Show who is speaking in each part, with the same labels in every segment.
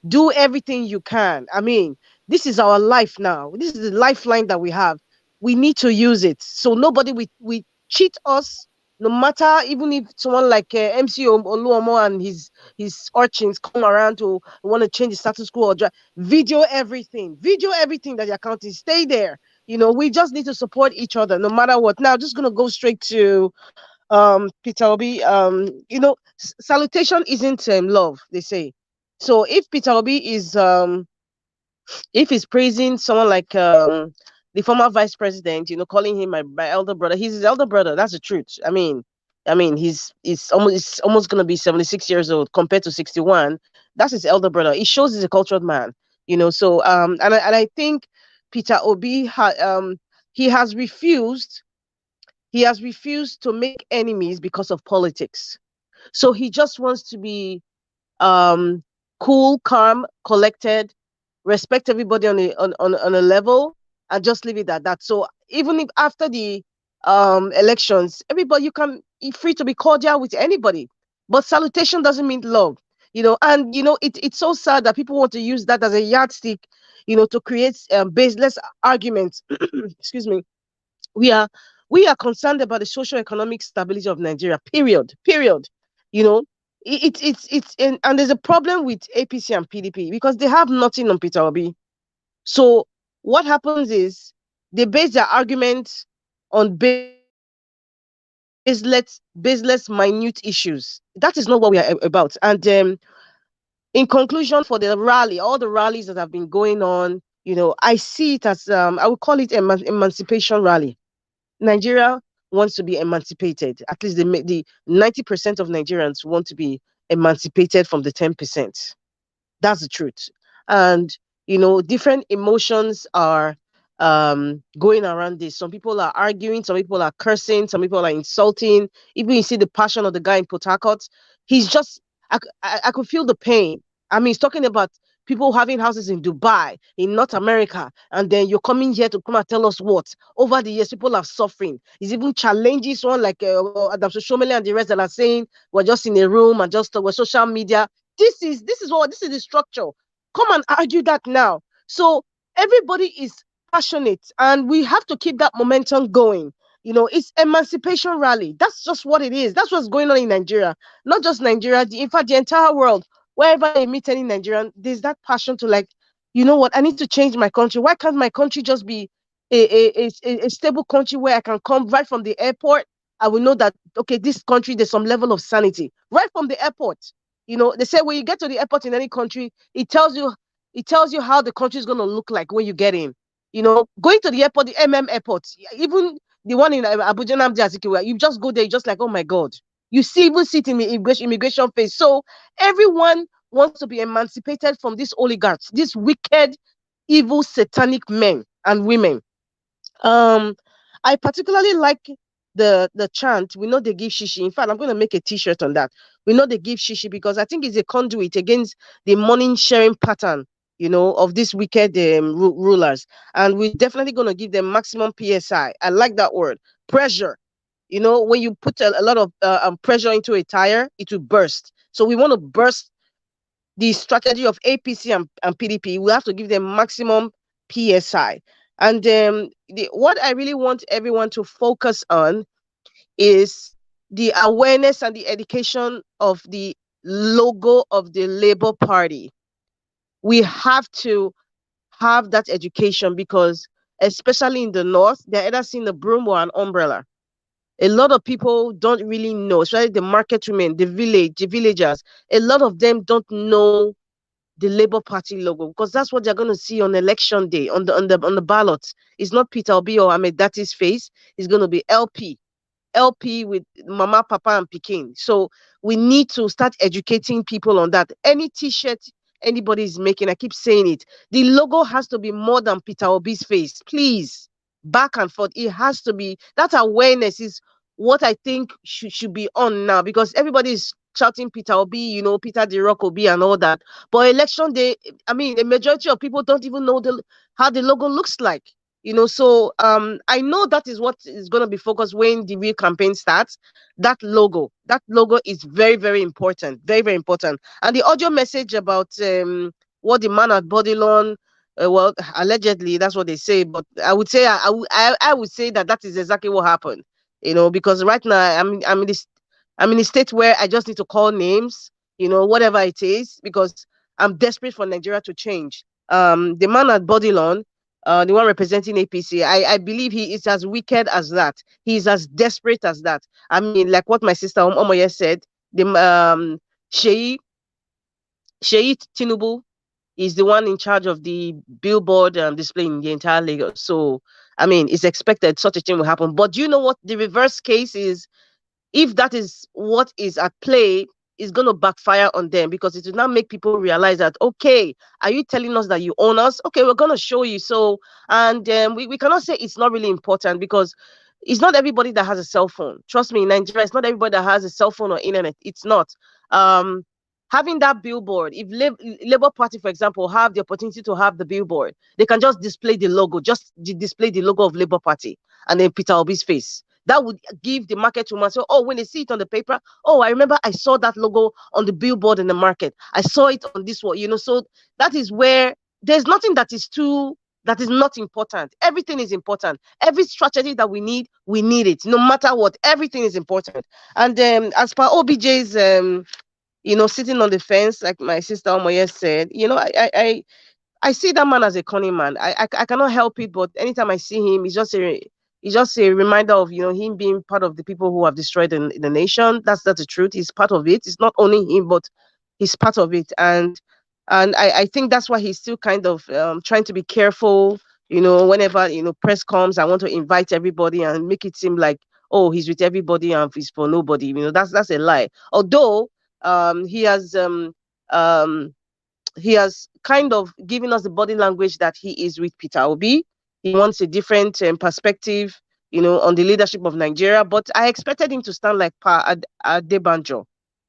Speaker 1: Do everything you can. I mean, this is our life now. This is the lifeline that we have. We need to use it. So nobody we cheat us, no matter, even if someone like MC Oluomo and his urchins come around to want to change the status quo or video everything that your account is. Stay there. We just need to support each other no matter what. Now, just gonna go straight to Peter Obi. Salutation isn't love, they say. So if Peter Obi is if he's praising someone like the former vice president, calling him my elder brother, he's his elder brother. That's the truth. I mean, he's almost gonna be 76 years old compared to 61. That's his elder brother. It shows he's a cultured man. So and I think Peter Obi he has refused to make enemies because of politics. So he just wants to be um cool, calm, collected, respect everybody on a level, and just leave it at that. So even if after the elections, everybody, you can be free to be cordial with anybody, but salutation doesn't mean love. And it's so sad that people want to use that as a yardstick, to create baseless arguments. Excuse me. We are concerned about the socio-economic stability of Nigeria. Period. You know, and there's a problem with APC and PDP because they have nothing on Peter Obi. So what happens is they base their arguments on baseless, minute issues. That is not what we are about. And in conclusion, for the rally, all the rallies that have been going on, I see it as I would call it emancipation rally. Nigeria wants to be emancipated. At least the 90% of Nigerians want to be emancipated from the 10%. That's the truth. And different emotions are going around this. Some people are arguing, some people are cursing, some people are insulting. Even you see the passion of the guy in Port Harcourt. He's just I could feel the pain. I mean, he's talking about people having houses in Dubai, in North America, and then you're coming here to come and tell us what? Over the years, people are suffering. He's even challenging someone like Adam Shomele and the rest that are saying we're just in a room and just we're social media. This is the structure. Come and argue that now. So everybody is passionate, and we have to keep that momentum going. It's emancipation rally. That's just what it is. That's what's going on in Nigeria. Not just Nigeria, in fact, the entire world. Wherever I meet any Nigerian, there's that passion to like, you know what, I need to change my country. Why can't my country just be a stable country where I can come right from the airport? I will know that, okay, this country, there's some level of sanity. Right from the airport. They say when you get to the airport in any country, it tells you how the country is going to look like when you get in. Going to the airport, the airport, even the one in Abuja, Nnamdi Azikiwe, you just go there, you just like, oh my God. You see, even sit in the immigration phase. So everyone wants to be emancipated from these oligarchs, these wicked, evil, satanic men and women. I particularly like the chant, we know they give shishi. In fact, I'm going to make a t-shirt on that. We know they give shishi because I think it's a conduit against the money sharing pattern, of these wicked rulers. And we're definitely going to give them maximum PSI. I like that word, pressure. When you put a lot of pressure into a tire, it will burst. So we want to burst the strategy of APC and PDP. We have to give them maximum PSI. And what I really want everyone to focus on is the awareness and the education of the logo of the Labour Party. We have to have that education because, especially in the North, they're either seeing a broom or an umbrella. A lot of people don't really know, especially the market women, the villagers. A lot of them don't know the Labour Party logo because that's what they're going to see on election day on the ballot. It's not Peter Obi or Ahmed Dati's face. It's going to be LP with Mama, Papa, and Peking. So we need to start educating people on that. Any T-shirt anybody is making, I keep saying it, the logo has to be more than Peter Obi's face, please. Back and forth, it has to be. That awareness is what I think should be on now because everybody is shouting Peter Obi, Peter the Rock Obi and all that. But election day, I mean, the majority of people don't even know how the logo looks like. So I know that is what is going to be focused when the real campaign starts. That logo is very, very important, very, very important. And the audio message about what the man at Bodilon, well, allegedly that's what they say, but I would say I would say that is exactly what happened. Because right now I'm in a state where I just need to call names, whatever it is, because I'm desperate for Nigeria to change. The man at Bodilon, the one representing APC, I believe he is as wicked as that. He is as desperate as that. I mean, like what my sister Omoye said, the Sheyi Tinubu is the one in charge of the billboard display in the entire Lagos. So, I mean, it's expected such a thing will happen. But do you know what the reverse case is? If that is what is at play, is going to backfire on them, because it will now make people realize that, okay, are you telling us that you own us? Okay, we're going to show you. So, and we cannot say it's not really important, because it's not everybody that has a cell phone. Trust me, in Nigeria, it's not everybody that has a cell phone or internet. It's not. Um, Having that billboard, if Labour Party, for example, have the opportunity to have the billboard, they can just display the logo, display the logo of Labour Party and then Peter Obi's face. That would give the market woman, so, oh, when they see it on the paper, oh, I remember I saw that logo on the billboard in the market. I saw it on this one, So that is where there's nothing that is not important. Everything is important. Every strategy that we need it, no matter what. Everything is important. And as per OBJ's, sitting on the fence, like my sister Omoye said, I see that man as a cunning man. I cannot help it, but anytime I see him, it's just a reminder of him being part of the people who have destroyed the nation. That's the truth. He's part of it. It's not only him, but he's part of it. And I think that's why he's still kind of trying to be careful. Whenever press comes, I want to invite everybody and make it seem like, oh, he's with everybody and he's for nobody. That's a lie. Although he has kind of given us the body language that he is with Peter Obi. He wants a different perspective, on the leadership of Nigeria. But I expected him to stand like Pa Adebanjo.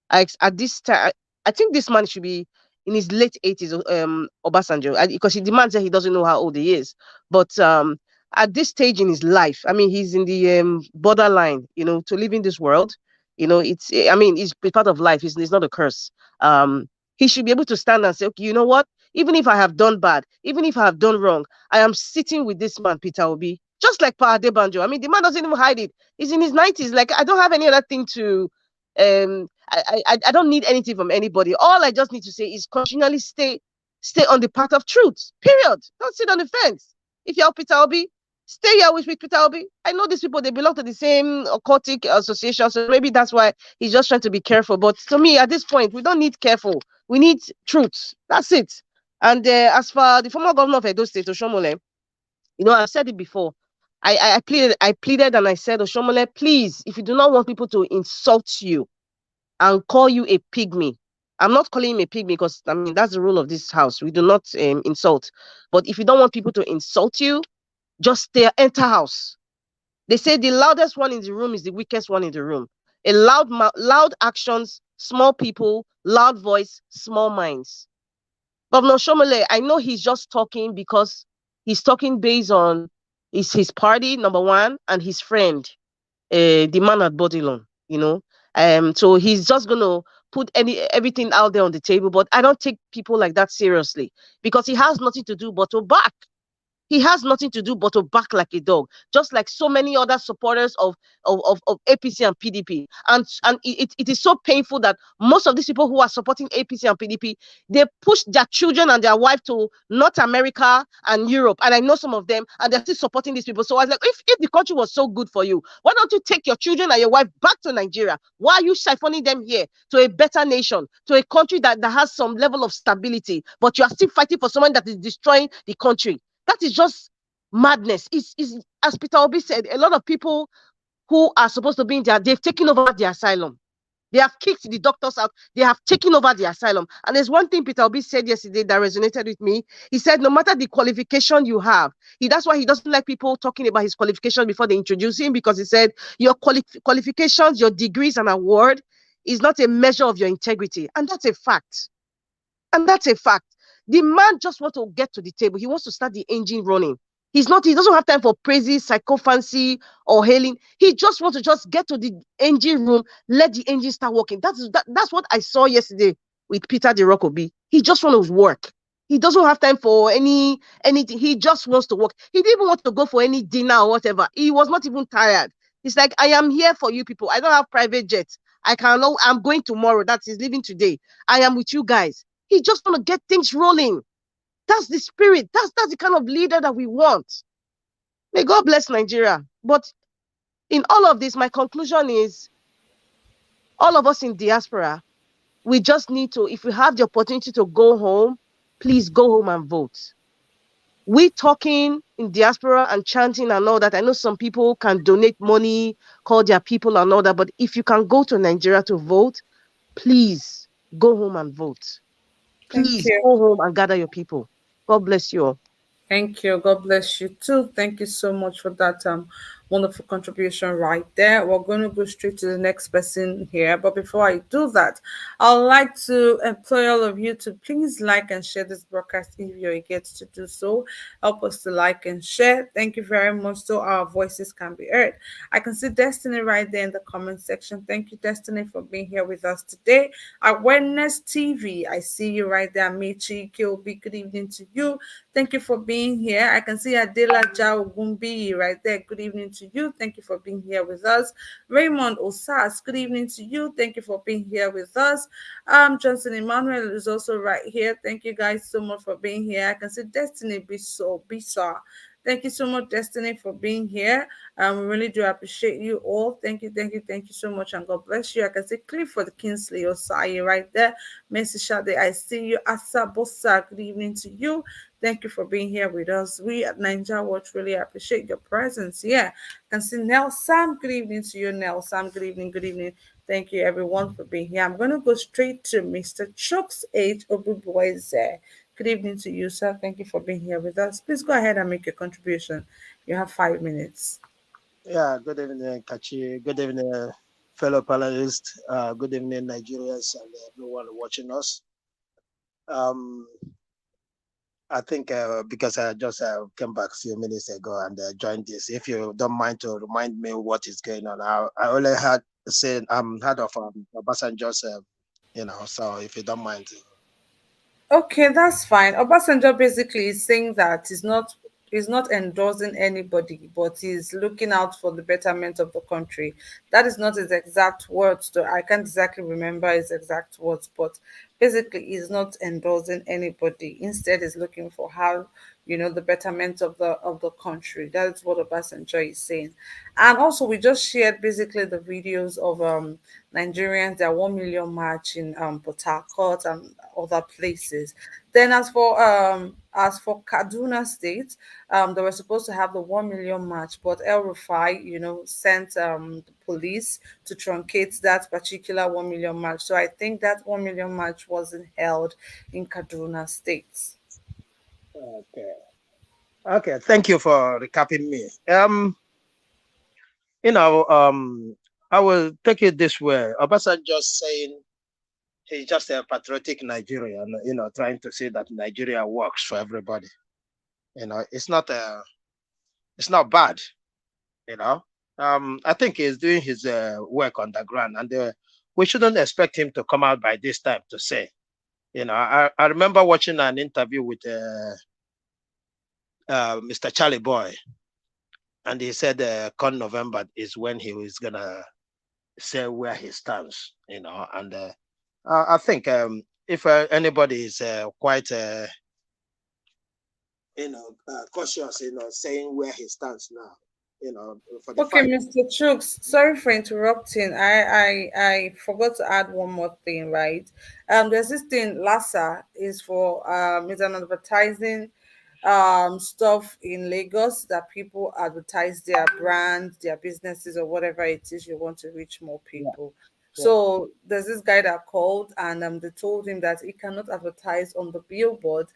Speaker 1: At this time, I think this man should be in his late 80s, Obasanjo, because he demands that he doesn't know how old he is. But at this stage in his life, I mean, he's in the borderline, to live in this world. It's part of life. It's not a curse. He should be able to stand and say, okay, you know what? Even if I have done bad, even if I have done wrong, I am sitting with this man, Peter Obi, just like Pa Adebanjo. I mean, the man doesn't even hide it. He's in his 90s. Like, I don't have any other thing to I don't need anything from anybody. All I just need to say is continually stay on the path of truth. Period. Don't sit on the fence. If you're Peter Obi, stay here with Peter Obi. I know these people, they belong to the same occultic association, so maybe that's why he's just trying to be careful. But to me, at this point, we don't need careful. We need truth. That's it. And as for the former governor of Edo State, Oshomole, I've said it before. I pleaded and I said, Oshomole, please, if you do not want people to insult you and call you a pygmy, I'm not calling him a pygmy because, I mean, that's the rule of this house. We do not insult. But if you don't want people to insult you, just enter house. They say the loudest one in the room is the weakest one in the room. A loud actions, small people, loud voice, small minds. Governor Shomole, I know he's just talking because he's talking based on his party, number one, and his friend, the man at Bodilon, So he's just gonna put everything out there on the table. But I don't take people like that seriously, because he has nothing to do but to back. He has nothing to do but to back like a dog, just like so many other supporters of APC and PDP. And it is so painful that most of these people who are supporting APC and PDP, they push their children and their wife to North America and Europe. And I know some of them, and they're still supporting these people. So I was like, if the country was so good for you, why don't you take your children and your wife back to Nigeria? Why are you siphoning them here to a better nation, to a country that has some level of stability, but you are still fighting for someone that is destroying the country? That is just madness. It's as Peter Obi said, a lot of people who are supposed to be in there, they've taken over the asylum. They have kicked the doctors out. They have taken over the asylum. And there's one thing Peter Obi said yesterday that resonated with me. He said, no matter the qualification you have, that's why he doesn't like people talking about his qualification before they introduce him, because he said, your qualifications, your degrees and award is not a measure of your integrity. And that's a fact. The man just wants to get to the table. He wants to start the engine running. He doesn't have time for praises, psychophancy, or hailing. He just wants to just get to the engine room, let the engine start working. That's what I saw yesterday with Peter the Rockobi. He just wants to work. He doesn't have time for anything. He just wants to work. He didn't even want to go for any dinner or whatever. He was not even tired. He's like, I am here for you people. I don't have private jets. I'm going tomorrow. That is leaving today. I am with you guys. He just want to get things rolling. That's the spirit. That's the kind of leader that we want. May God bless Nigeria. But in all of this, my conclusion is all of us in diaspora, we just need to, if we have the opportunity to go home, please go home and vote. We talking in diaspora and chanting and all that. I know some people can donate money, call their people and all that. But if you can go to Nigeria to vote, please go home and vote.
Speaker 2: Thank
Speaker 1: Please
Speaker 2: you.
Speaker 1: go home and gather your people. God bless you all.
Speaker 2: Thank you. God bless you too. Thank you so much for that wonderful contribution right there. We're going to go straight to the next person here. But before I do that, I'd like to employ all of you to please like and share this broadcast if you get to do so. Help us to like and share. Thank you very much so our voices can be heard. I can see Destiny right there in the comment section. Thank you, Destiny, for being here with us today. Awareness TV, I see you right there. Michi Kilby, good evening to you. Thank you for being here. I can see Adela Jao Gumbi right there. Good evening to you. Thank you for being here with us. Raymond Osas, good evening to you. Thank you for being here with us. Johnson Emmanuel is also right here. Thank you guys so much for being here. I can see Destiny Bisa. Thank you so much, Destiny, for being here. We really do appreciate you all. Thank you, thank you, thank you so much, and God bless you. I can see Clifford Kingsley Osai right there. Mercy Shade, I see you. Asa Bossa, good evening to you. Thank you for being here with us. We at Ninja Watch really appreciate your presence. Yeah. I can see Nell Sam. Good evening to you, Nell Sam. Good evening. Good evening. Thank you, everyone, for being here. I'm going to go straight to Mr. Chuck's Age Obubueze. Good evening to you, sir. Thank you for being here with us. Please go ahead and make your contribution. You have 5 minutes.
Speaker 3: Yeah, good evening, Kachi. Good evening, fellow panelists. Good evening, Nigerians and everyone watching us. Um, I think because I just came back a few minutes ago and joined this. If you don't mind to remind me what is going on, I only had said heard of Obasanjo's, So if you don't mind,
Speaker 2: Okay, that's fine. Obasanjo basically is saying that he's not endorsing anybody, but he's looking out for the betterment of the country. That is not his exact words, though. I can't exactly remember his exact words, but basically he's not endorsing anybody. Instead, he's looking for how the betterment of the country. That's what Obasanjo is saying. And also, we just shared basically the videos of Nigerians, their 1 million march in Port Harcourt and other places. Then as for Kaduna State, they were supposed to have the 1 million march, but El Rufai, sent the police to truncate that particular 1 million march. So I think that 1 million march wasn't held in Kaduna State.
Speaker 3: okay, okay. Thank you for recapping me. You know, I will take it this way. Obasanjo saying he's just a patriotic Nigerian, trying to say that Nigeria works for everybody. It's not bad, you know. I think he's doing his work on the ground, and we shouldn't expect him to come out by this time to say. I remember watching an interview with Mr. Charlie Boy, and he said come November is when he was gonna say where he stands, and I think if anybody is quite cautious, saying where he stands now, for the
Speaker 2: Okay,
Speaker 3: fact.
Speaker 2: Mr. Chooks, sorry for interrupting. I forgot to add one more thing, right? There's this thing, LASA is for it's an advertising stuff in Lagos that people advertise their brand, their businesses, or whatever it is you want to reach more
Speaker 3: Yeah,
Speaker 2: people.
Speaker 3: yeah.
Speaker 2: So there's this guy that called and they told him that he cannot advertise on the billboard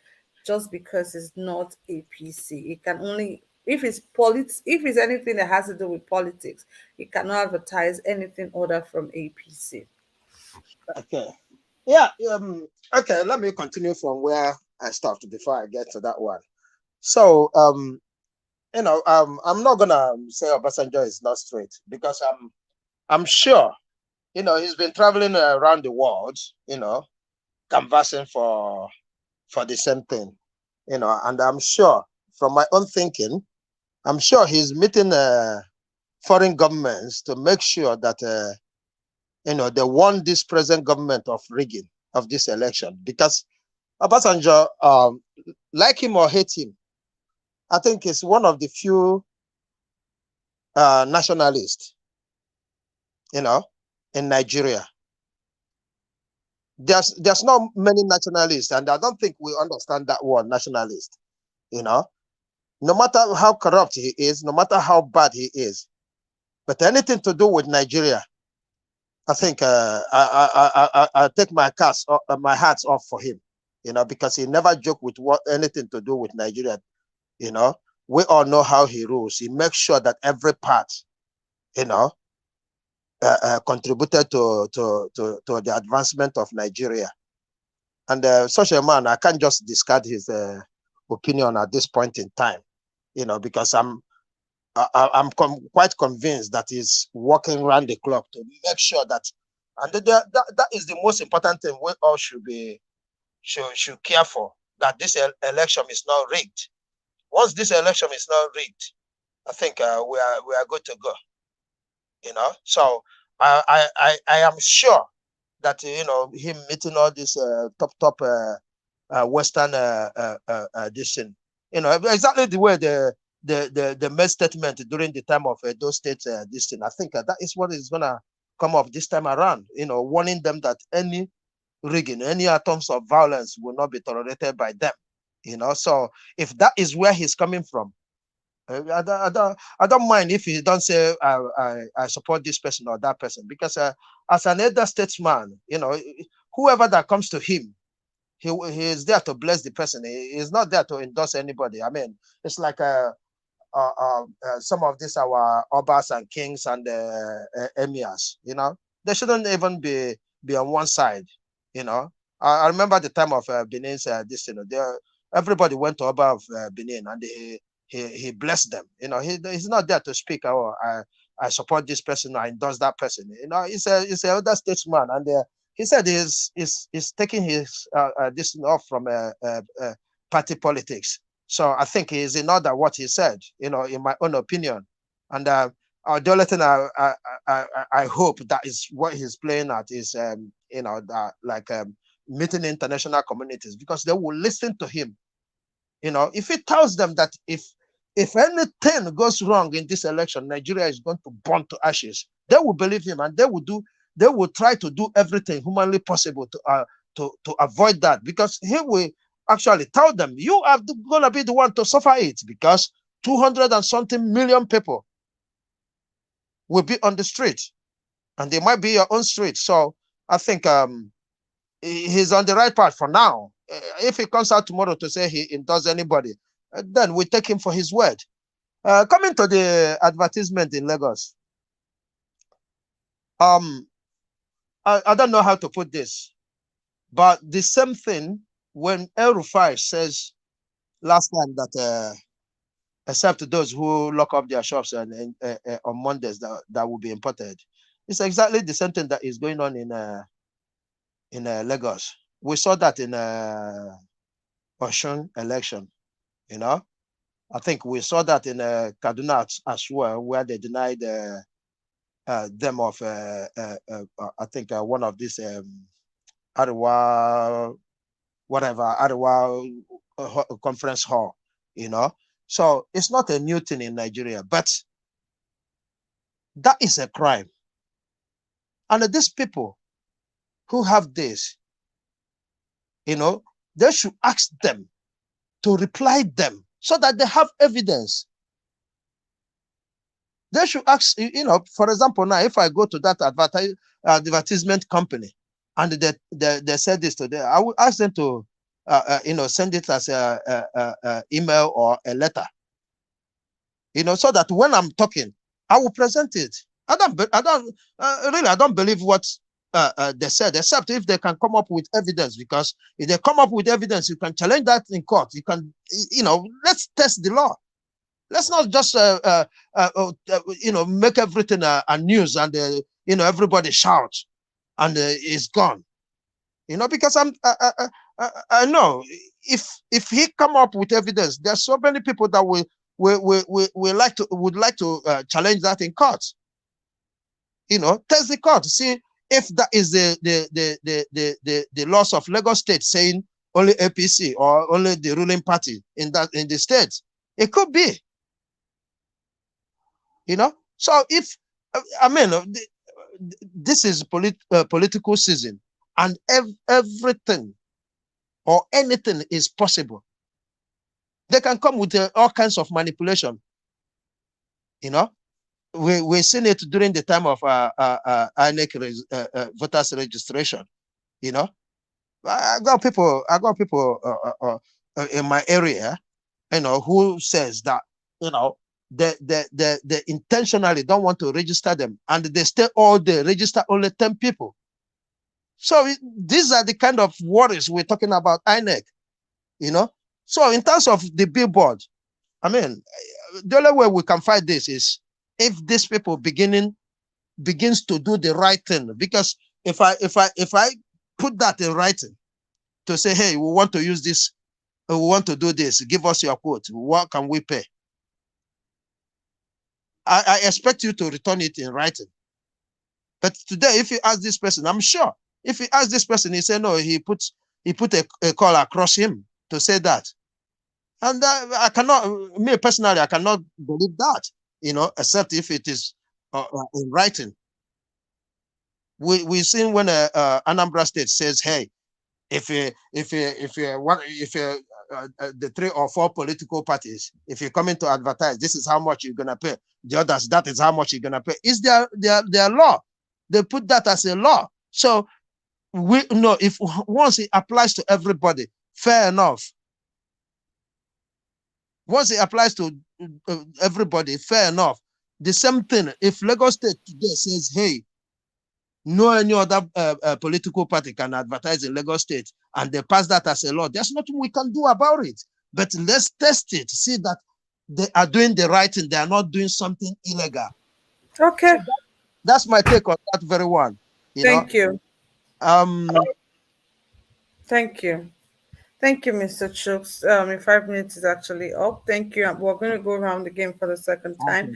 Speaker 2: just because it's not APC. It can only if it's anything that has to do with politics, it cannot advertise anything other from APC.
Speaker 3: Okay. Yeah. Okay. Let me continue from where I stopped before I get to that one. So, I'm not gonna say Obasanjo is not straight because I'm sure, he's been traveling around the world, canvassing for the same thing, and I'm sure from my own thinking, I'm sure he's meeting foreign governments to make sure that they won this present government of rigging of this election because Obasanjo, like him or hate him, I think is one of the few nationalists, in Nigeria. There's not many nationalists, and I don't think we understand that word nationalist. No matter how corrupt he is, no matter how bad he is, but anything to do with Nigeria, I think I take my hats off for him, because he never joked with anything to do with Nigeria. We all know how he rules. He makes sure that every part, contributed to the advancement of Nigeria. And such a man, I can't just discard his opinion at this point in time, because I'm quite convinced that he's working around the clock to make sure that, and that is the most important thing we all should care for, that this election is not rigged. Once this election is not rigged, I think we are good to go. So I am sure that him meeting all these top Western this thing, exactly the way the made statement during the time of those states this thing. I think that is what is gonna come up this time around. Warning them that any rigging, any atoms of violence will not be tolerated by them. So if that is where he's coming from, I don't mind if he don't say I support this person or that person, because as an elder statesman, whoever that comes to him, he is there to bless the person. He is not there to endorse anybody. I mean, it's like some of these our obas and kings and emirs. They shouldn't even be on one side. I remember the time of Benin's this. Everybody went to Oba of Benin, and he blessed them. He's not there to speak. Oh, I support this person. I endorse that person. He's an elder statesman, and he said he's taking his this off from party politics. So I think he's in order what he said. In my own opinion, and the only thing I hope that is what he's playing at is meeting international communities, because they will listen to him. If he tells them that if anything goes wrong in this election, Nigeria is going to burn to ashes, they will believe him, and they will try to do everything humanly possible to avoid that, because he will actually tell them, you are going to be the one to suffer it, because 200 and something million people will be on the street, and they might be your own street. So I think he's on the right path for now. If he comes out tomorrow to say he endorses anybody, then we take him for his word. Coming to the advertisement in Lagos, I don't know how to put this, but the same thing when Rufai says last time that except those who lock up their shops and on Mondays that will be imported, it's exactly the same thing that is going on in Lagos. We saw that in Osun election. I think we saw that in Kaduna as well, where they denied them of I think one of these Ariwa, whatever, Ariwa conference hall. So it's not a new thing in Nigeria, but that is a crime. And these people who have this, they should ask them to reply them so that they have evidence. They should ask, for example, now if I go to that advertisement company and they said this today, I will ask them to send it as a email or a letter, so that when I'm talking, I will present it. I don't believe what they said, except if they can come up with evidence, because if they come up with evidence, you can challenge that in court. You can, let's test the law. Let's not just make everything a news and everybody shout and it's gone. Because I know if he come up with evidence, there's so many people that would like to challenge that in court. Test the court, see if that is the laws of Lagos State saying only APC or only the ruling party in the state. It could be. So if this is political season, and everything or anything is possible. They can come with all kinds of manipulation. We've seen it during the time of INEC voters registration. I got people in my area, who says that they intentionally don't want to register them, and they stay all day, register only 10 people. So these are the kind of worries we're talking about INEC, So in terms of the billboard, the only way we can fight this is if these people begins to do the right thing. Because if I put that in writing to say, hey, we want to use this, we want to do this, give us your quote, what can we pay? I expect you to return it in writing. But today, if you ask this person, I'm sure, if you ask this person, he said, no, he put a call across him to say that. And I cannot, me personally, I cannot believe that, except if it is in writing. We've seen when Anambra State says, hey, if the 3 or 4 political parties, if you're coming to advertise, this is how much you're gonna pay. The others, that is how much you're gonna pay. It's their law. They put that as a law. So we know if once it applies to everybody, fair enough. Once it applies to everybody, fair enough. The same thing, if Lagos State today says, hey, no any other political party can advertise in Lagos State, and they pass that as a law, there's nothing we can do about it. But let's test it, see that they are doing the right thing, they are not doing something illegal.
Speaker 2: Okay.
Speaker 3: So that's my take on that very one.
Speaker 2: Thank you. Thank you. Thank you, Mr. Chooks. In 5 minutes is actually up. Thank you. We're going to go around again for the second time.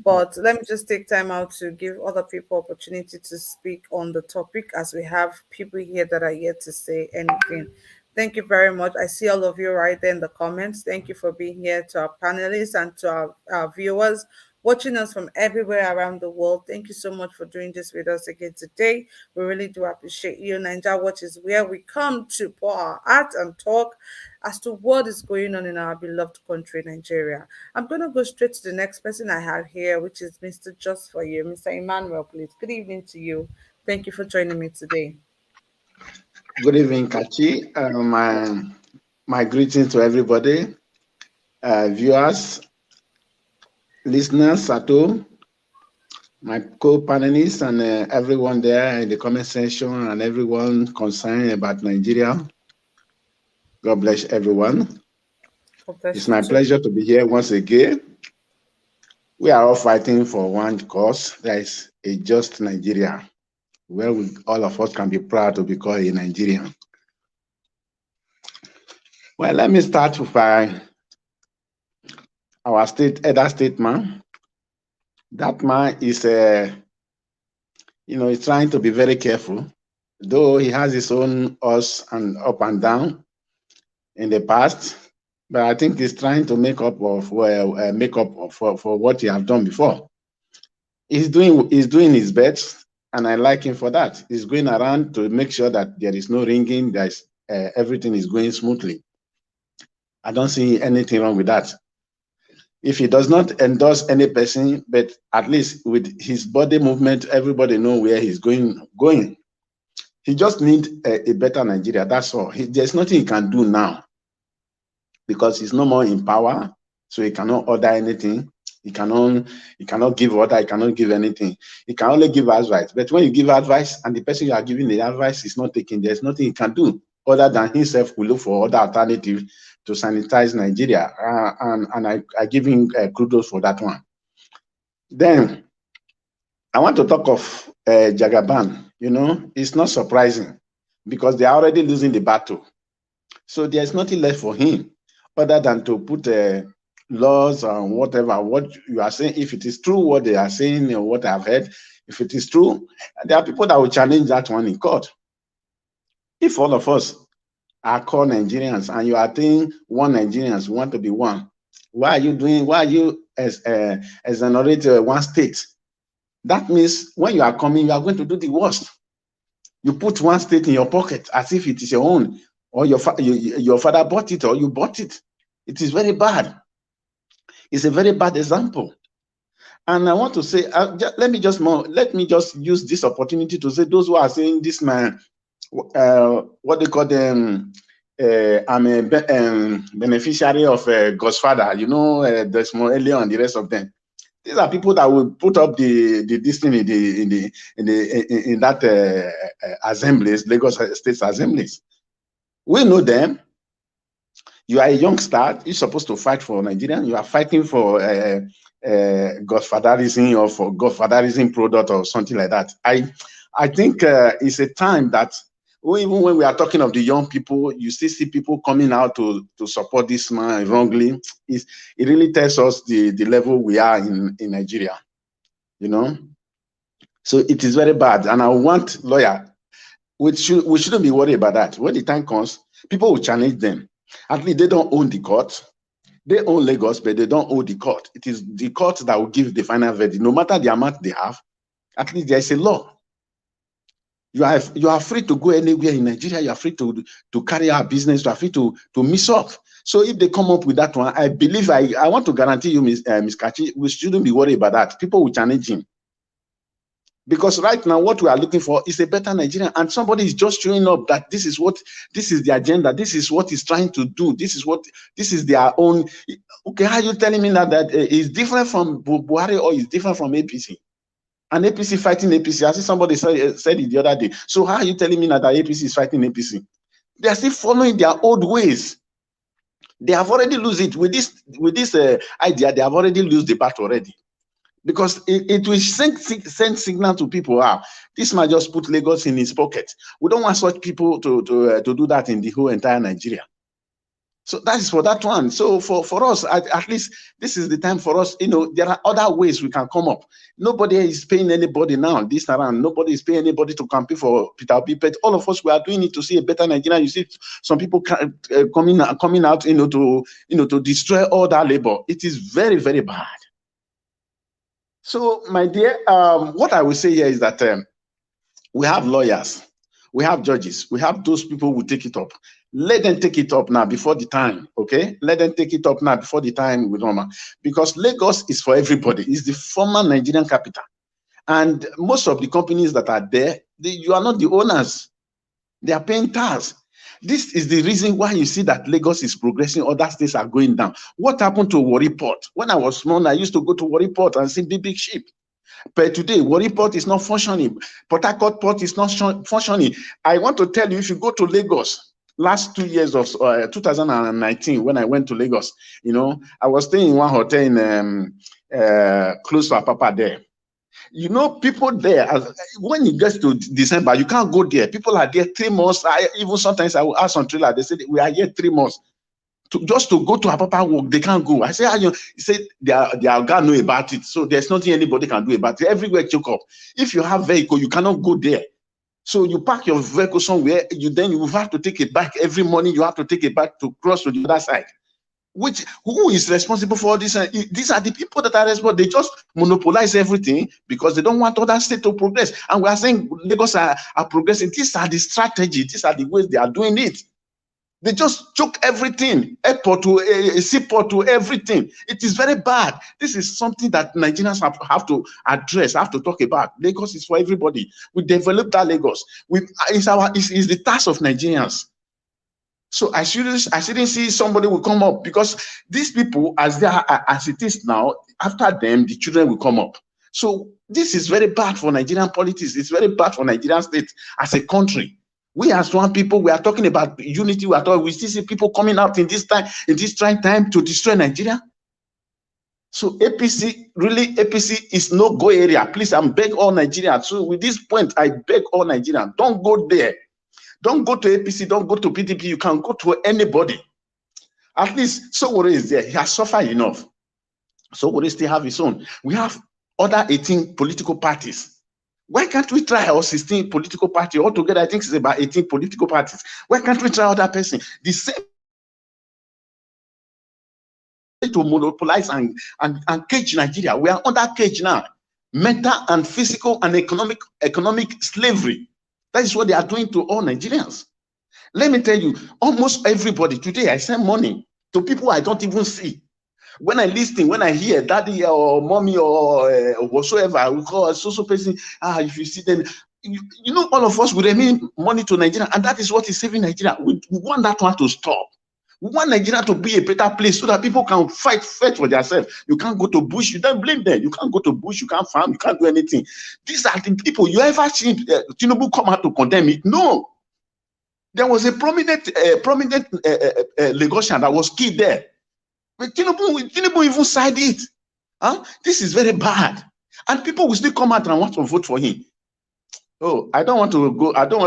Speaker 2: But let me just take time out to give other people opportunity to speak on the topic, as we have people here that are yet to say anything. Thank you very much. I see all of you right there in the comments. Thank you for being here, to our panelists and to our viewers watching us from everywhere around the world. Thank you so much for doing this with us again today. We really do appreciate you. Naija Watch is where we come to pour our heart and talk as to what is going on in our beloved country, Nigeria. I'm going to go straight to the next person I have here, which is Mr. Just For You. Mr. Emmanuel, please. Good evening to you. Thank you for joining me today.
Speaker 4: Good evening, Kachi. My greeting to everybody, viewers, listeners at home, my co-panelists, and everyone there in the comment section, and everyone concerned about Nigeria. God bless everyone. It's my pleasure to be here once again. We are all fighting for one cause, that is a just Nigeria, where all of us can be proud to be called a Nigerian. Well, let me start with our elder statesman. That man is, he's trying to be very careful, though he has his own ups and up and down in the past. But I think he's trying to make up for what he has done before. He's doing his best, and I like him for that. He's going around to make sure that there is no ringing, everything is going smoothly. I don't see anything wrong with that. If he does not endorse any person, but at least with his body movement, everybody know where he's going. He just needs a better Nigeria, that's all. There's nothing he can do now, because he's no more in power, so he cannot order anything. He cannot give order, he cannot give anything. He can only give advice. But when you give advice and the person you are giving the advice is not taking, there's nothing he can do other than himself will look for other alternatives sanitize Nigeria, and I give him kudos for that one. Then I want to talk of Jagaban. You know, it's not surprising because they are already losing the battle. So there's nothing left for him other than to put laws on whatever, what you are saying. If it is true what they are saying or what I've heard, if it is true, there are people that will challenge that one in court. If all of us are called Nigerians and you are saying one Nigerians want to be one, why are you exonerated one state? That means when you are coming, you are going to do the worst. You put one state in your pocket as if it is your own, or your father bought it, or you bought it. It is very bad. It's a very bad example. And I want to say, let me just use this opportunity to say those who are saying this man, what they call them, I'm a beneficiary of God's father, you know, Desmond Elliot and the rest of them. These are people that will put up this thing in that assemblies, Lagos State assemblies. We know them. You are a young star. You're supposed to fight for Nigeria. You are fighting for godfatherism or for godfatherism product or something like that. I think it's a time that even when we are talking of the young people, you still see people coming out to support this man wrongly. It really tells us the level we are in Nigeria, you know. So it is very bad, and I want lawyer. We shouldn't be worried about that. When the time comes, people will challenge them. At least they don't own the court. They own Lagos, but they don't own the court. It is the court that will give the final verdict. No matter the amount they have, at least there is a law. You are free to go anywhere in Nigeria. You are free to carry out business. You are free to mix up. So if they come up with that one, I believe I want to guarantee you, Ms. Kachi, we shouldn't be worried about that. People will challenge him. Because right now, what we are looking for is a better Nigeria, and somebody is just showing up that this is the agenda, this is what he's trying to do, this is their own. Okay, how are you telling me that is different from Buhari or is different from APC? And APC fighting APC, as if somebody said it the other day. So how are you telling me that APC is fighting APC? They are still following their old ways. They have already lost it with this idea. They have already lost the battle already. Because it will send signal to people. This man just put Lagos in his pocket. We don't want such people to do that in the whole entire Nigeria. So that is for that one. So for us, at least this is the time for us. You know, there are other ways we can come up. Nobody is paying anybody now. This around, nobody is paying anybody to campaign for Peter Obi. But all of us, we are doing it to see a better Nigeria. You see, some people coming out, to destroy all that labor. It is very, very bad. So, my dear, what I will say here is that we have lawyers, we have judges, we have those people who take it up. Let them take it up now before the time, okay? Let them take it up now before the time with Roma. Because Lagos is for everybody. It's the former Nigerian capital. And most of the companies that are there, you are not the owners. They are paying tax. This is the reason why you see that Lagos is progressing, other states are going down. What happened to Warri Port? When I was small, I used to go to Warri Port and see big ship. But today, Warri Port is not functioning. Port Harcourt Port is not functioning. I want to tell you, if you go to Lagos, last 2 years of 2019, when I went to Lagos, I was staying in one hotel in close to Apapa there. People there, when it gets to December, you can't go there. People are there 3 months. Even sometimes I will ask on trailer, they say, we are here 3 months. Just to go to Apapa work, they can't go. I say, he said, their guy know about it. So there's nothing anybody can do about it. Everywhere choke up. If you have vehicle, you cannot go there. So you park your vehicle somewhere, then you have to take it back every morning. You have to take it back to cross to the other side. Who is responsible for this? These are the people that are responsible. They just monopolize everything because they don't want other states to progress. And we are saying Lagos are progressing. These are the strategy. These are the ways they are doing it. They just choke everything, airport to seaport to everything. It is very bad. This is something that Nigerians have to address, have to talk about. Lagos is for everybody. We developed that Lagos. It's the task of Nigerians. So I shouldn't see somebody will come up, because these people, as it is now, after them, the children will come up. So this is very bad for Nigerian politics. It's very bad for Nigerian state as a country. We as one people, we are talking about unity. We still see people coming out in this trying time to destroy Nigeria. So APC, really, APC is no go area. Please, I'm beg all Nigerians. So with this point, I beg all Nigerians, don't go there. Don't go to APC, don't go to PDP. You can go to anybody. At least Sowore is there. He has suffered enough. Sowore still have his own. We have other 18 political parties. Why can't we try our 16 political parties altogether? I think it's about 18 political parties. Why can't we try other person? The same to monopolize and cage Nigeria. We are under cage now. Mental and physical and economic slavery. That is what they are doing to all Nigerians. Let me tell you, almost everybody today, I send money to people I don't even see. When I listen, when I hear daddy or mommy or whatsoever, I will call a social person. If you see them, you know, all of us will remain money to Nigeria, and that is what is saving Nigeria. We want that one to stop. We want Nigeria to be a better place so that people can fight for themselves. You can't go to bush, you don't blame them. You can't go to bush, you can't farm, you can't do anything. These are the people. You ever seen Tinubu come out to condemn it? No. There was a prominent Lagosian that was killed there. But Tinubu even sided it. Huh? This is very bad. And people will still come out and want to vote for him. Oh, I don't want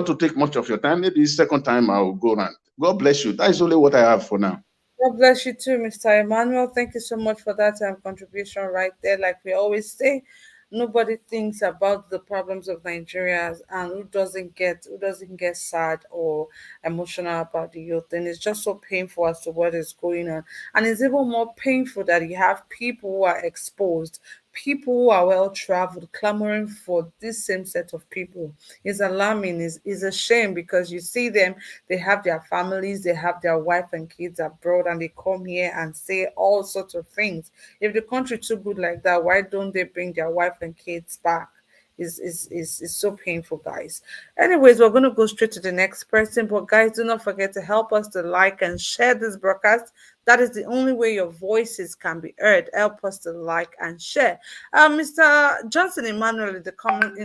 Speaker 4: to take much of your time. Maybe the second time I will go around. God bless you. That is only what I have for now.
Speaker 2: God bless you too, Mr. Emmanuel. Thank you so much for that contribution right there. Like we always say, nobody thinks about the problems of Nigerians, and who doesn't get sad or emotional about the youth. And it's just so painful as to what is going on. And it's even more painful that you have people who are exposed, people who are well traveled, clamoring for this same set of people. Is alarming, is a shame, because you see them, they have their families, they have their wife and kids abroad, and they come here and say all sorts of things. If the country too good like that, why don't they bring their wife and kids back? Is so painful, guys. Anyways, we're going to go straight to the next person, but guys, do not forget to help us to like and share this broadcast. That is the only way your voices can be heard. Help us to like and share. Mr. Johnson Emmanuel in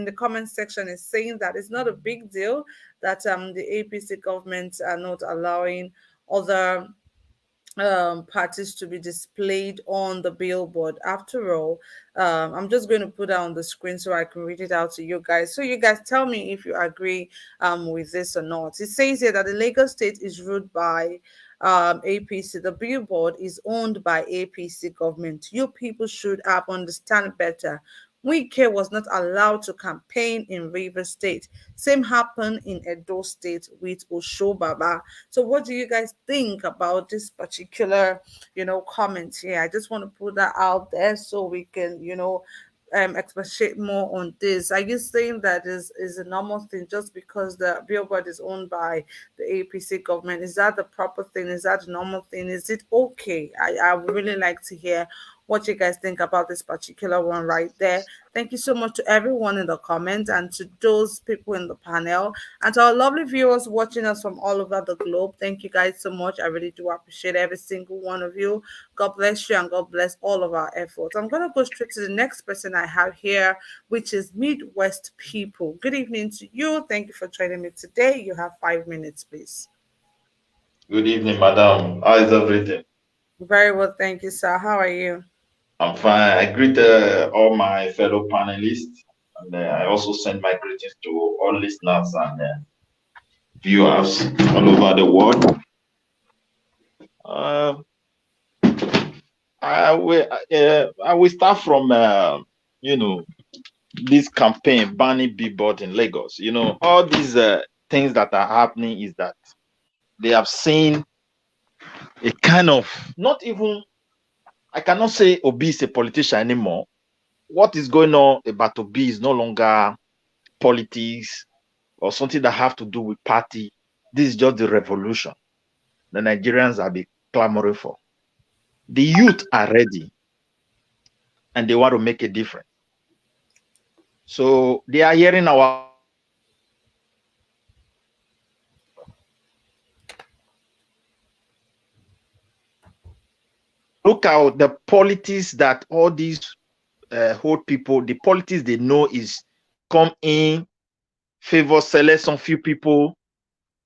Speaker 2: the comment section is saying that it's not a big deal that the APC government are not allowing other parties to be displayed on the billboard. After all, I'm just going to put that on the screen so I can read it out to you guys. So you guys tell me if you agree with this or not. It says here that the Lagos state is ruled by APC. The billboard is owned by APC government. You people should have understand better. Wike was not allowed to campaign in Rivers State. Same happened in Edo State with Oshobaba. So what do you guys think about this particular, comment here? I just want to put that out there so we can, expatiate more on this. Are you saying that is a normal thing just because the billboard is owned by the APC government? Is that the proper thing? Is that the normal thing? Is it okay? I would really like to hear what you guys think about this particular one right there. Thank you so much to everyone in the comments and to those people in the panel and to our lovely viewers watching us from all over the globe. Thank you guys so much. I really do appreciate every single one of you. God bless you and God bless all of our efforts. I'm going to go straight to the next person I have here, which is Midwest People. Good evening to you. Thank you for joining me today. You have 5 minutes, please.
Speaker 5: Good evening, madam. How is everything?
Speaker 2: Very well, thank you, sir. How are you?
Speaker 5: I'm fine. I greet all my fellow panelists, and I also send my greetings to all listeners and viewers all over the world. I will start from this campaign banning billboard in Lagos. All these things that are happening is that they have seen a kind of, not even, I cannot say Obi is a politician anymore. What is going on about Obi is no longer politics or something that have to do with party. This is just the revolution the Nigerians have been clamoring for. The youth are ready and they want to make a difference. So they are hearing our look at the politics that all these old people, the politics they know is come in, favor, select some few people,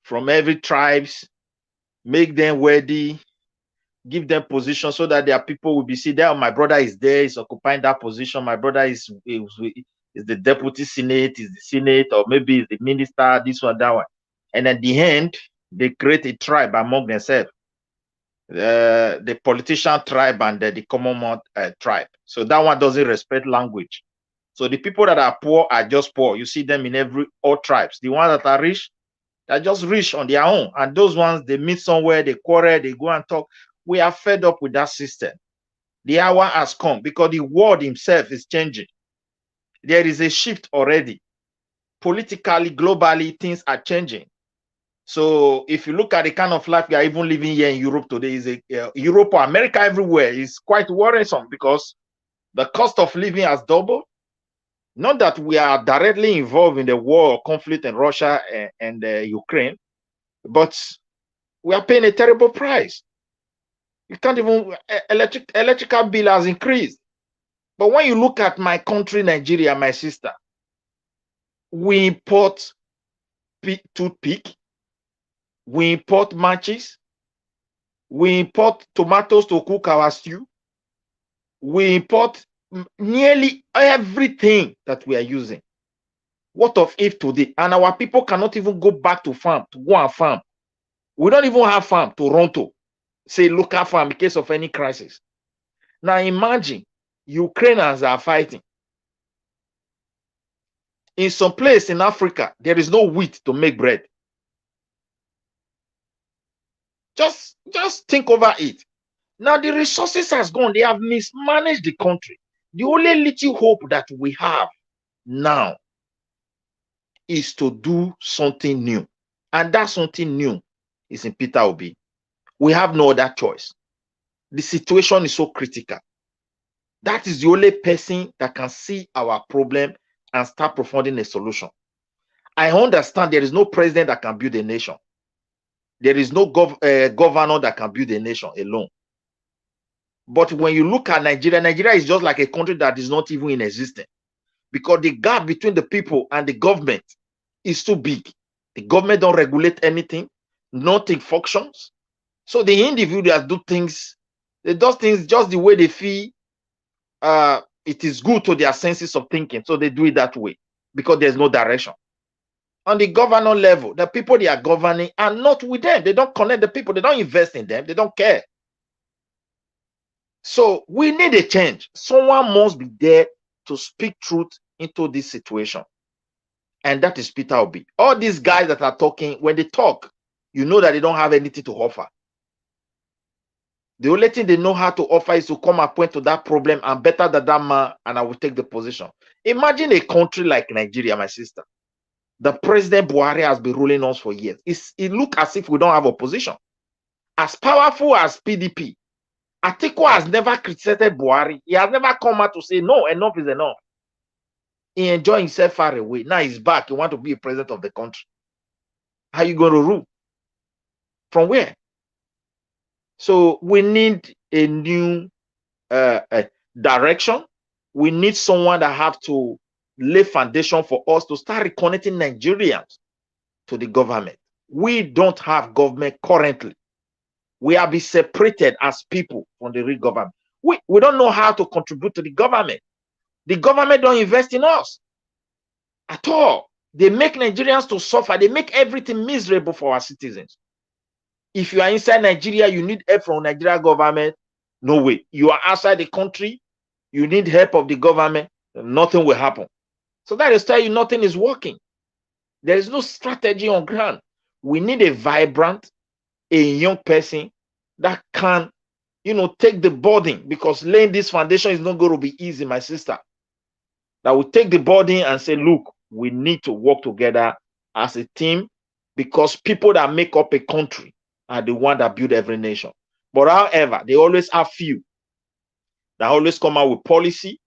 Speaker 5: from every tribes, make them ready, give them position so that their people will be see there. My brother is there, is occupying that position. My brother is the deputy senate, is the senate, or maybe is the minister, this one, that one. And at the end, they create a tribe among themselves. The politician tribe and the common tribe. So that one doesn't respect language. So the people that are poor are just poor. You see them in all tribes. The ones that are rich, they're just rich on their own. And those ones, they meet somewhere, they quarrel, they go and talk. We are fed up with that system. The hour has come because the world himself is changing. There is a shift already. Politically, globally, things are changing. So if you look at the kind of life we are even living here in Europe today, is Europe or America everywhere is quite worrisome because the cost of living has doubled. Not that we are directly involved in the war or conflict in Russia and Ukraine, but we are paying a terrible price. You can't even, electrical bill has increased. But when you look at my country, Nigeria, my sister, we import toothpick, we import matches, we import tomatoes to cook our stew, we import nearly everything that we are using. What of if today? And our people cannot even go back to farm, to go and farm. We don't even have farm to run to, say local farm in case of any crisis. Now imagine Ukrainians are fighting. In some place in Africa, there is no wheat to make bread. Just think over it. Now the resources has gone. They have mismanaged the country. The only little hope that we have now is to do something new. And that something new is in Peter Obi. We have no other choice. The situation is so critical. That is the only person that can see our problem and start providing a solution. I understand there is no president that can build a nation. There is no governor that can build a nation alone. But when you look at Nigeria, Nigeria is just like a country that is not even in existence because the gap between the people and the government is too big. The government don't regulate anything, nothing functions. So the individuals do things, they do things just the way they feel it is good to their senses of thinking. So they do it that way because there's no direction. On the governor level, the people they are governing are not with them. They don't connect the people. They don't invest in them. They don't care. So we need a change. Someone must be there to speak truth into this situation. And that is Peter Obi. All these guys that are talking, when they talk, you know that they don't have anything to offer. The only thing they know how to offer is to come and point to that problem and better than that man, and I will take the position. Imagine a country like Nigeria, my sister. The President Buhari has been ruling us for years. It looks as if we don't have opposition. As powerful as PDP, Atiku has never criticized Buhari. He has never come out to say, no, enough is enough. He enjoyed himself far away. Now he's back. He wants to be a president of the country. How are you going to rule? From where? So we need a new direction. We need someone that have to lay foundation for us to start reconnecting Nigerians to the government. We don't have government currently. We have been separated as people from the real government. We don't know how to contribute to the government. The government don't invest in us at all. They make Nigerians to suffer. They make everything miserable for our citizens. If you are inside Nigeria, you need help from Nigeria government. No way. You are outside the country, you need help of the government, nothing will happen. So that is telling you nothing is working. There is no strategy on ground. We need a vibrant, a young person that can, take the burden, because laying this foundation is not going to be easy, my sister. That will take the burden and say, look, we need to work together as a team, because people that make up a country are the one that build every nation. But however, they always have few that always come out with policy.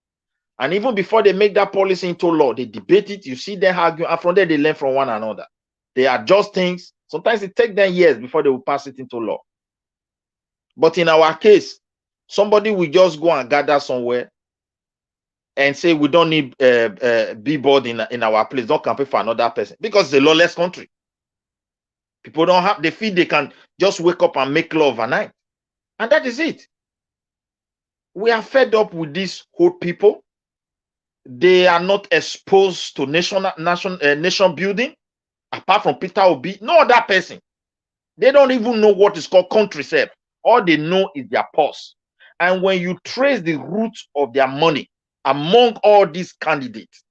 Speaker 5: And even before they make that policy into law, they debate it. You see them argue, and from there they learn from one another. They adjust things. Sometimes it takes them years before they will pass it into law. But in our case, somebody will just go and gather somewhere and say we don't need billboard in our place. Don't campaign for another person because it's a lawless country. People don't have, they feel they can just wake up and make love overnight. And that is it. We are fed up with these old people. They are not exposed to nation building, apart from Peter Obi. No other person. They don't even know what is called country self. All they know is their purse. And when you trace the roots of their money among all these candidates,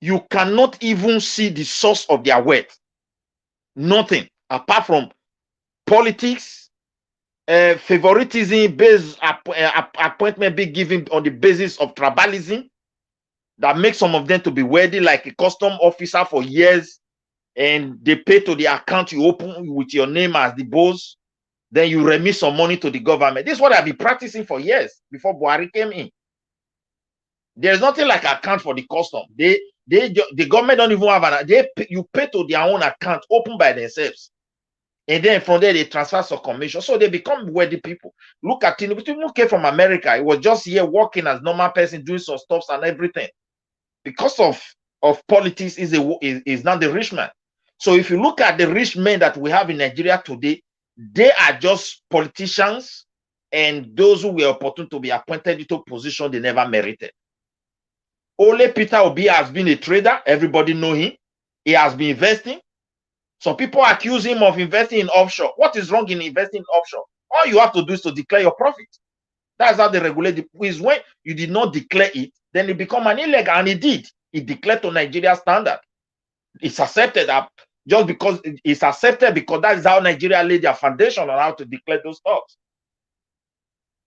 Speaker 5: you cannot even see the source of their wealth. Nothing apart from politics, favoritism, based appointment being given on the basis of tribalism that makes some of them to be wealthy, like a custom officer for years, and they pay to the account you open with your name as the boss. Then you remit some money to the government. This is what I've been practicing for years before Buhari came in. There's nothing like account for the custom. The government don't even have you pay to their own account opened by themselves. And then from there, they transfer some commission. So they become wealthy people. Look at Tinubu. Tinubu came from America. He was just here working as normal person, doing some stuff and everything. Because of politics, is not the rich man. So if you look at the rich men that we have in Nigeria today, they are just politicians and those who were opportune to be appointed into position they never merited. Only Peter Obi has been a trader. Everybody know him. He has been investing. Some people accuse him of investing in offshore. What is wrong in investing in offshore? All you have to do is to declare your profit. That's how they regulate it. Is when you did not declare it, then it become an illegal, and it did. It declared to Nigeria standard. It's accepted that just because it's accepted because that is how Nigeria laid their foundation on how to declare those stocks.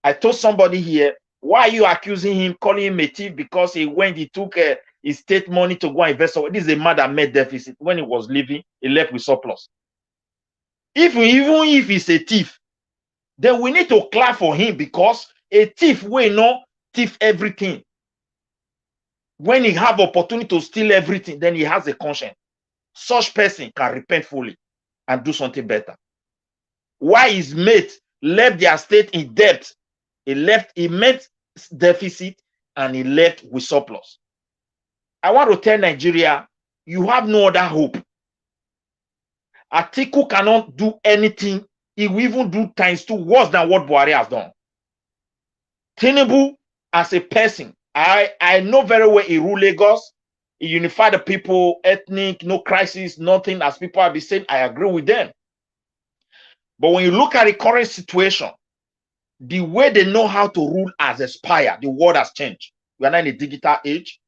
Speaker 5: I told somebody here, why are you accusing him, calling him a thief because he took his state money to go invest? This is a man that made deficit. When he was leaving, he left with surplus. Even if he's a thief, then we need to clap for him because a thief will not thief everything. When he have opportunity to steal everything, then he has a conscience. Such person can repent fully and do something better. Why his mate left their state in debt? He met deficit and he left with surplus. I want to tell Nigeria, you have no other hope. Atiku cannot do anything. He will even do times 2 worse than what Buhari has done. Tinubu, as a person, I know very well he ruled Lagos. He unified the people, ethnic, no crisis, nothing, as people have been saying. I agree with them. But when you look at the current situation, the way they know how to rule has expired. The world has changed. We are now in a digital age.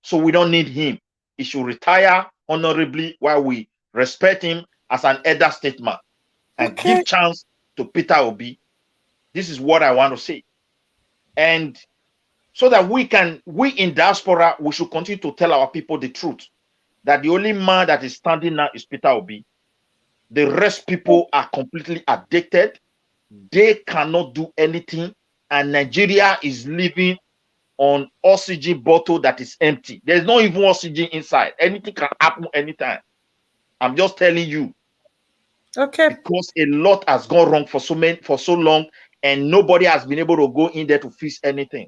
Speaker 5: So we don't need him. He should retire honorably while we respect him as an elder statesman and give chance to Peter Obi. This is what I want to say. And so that we in diaspora, we should continue to tell our people the truth. That the only man that is standing now is Peter Obi. The rest people are completely addicted. They cannot do anything. And Nigeria is living on oxygen bottle that is empty. There's not even oxygen inside. Anything can happen anytime. I'm just telling you.
Speaker 2: Okay.
Speaker 5: Because a lot has gone wrong for so long, and nobody has been able to go in there to fix anything.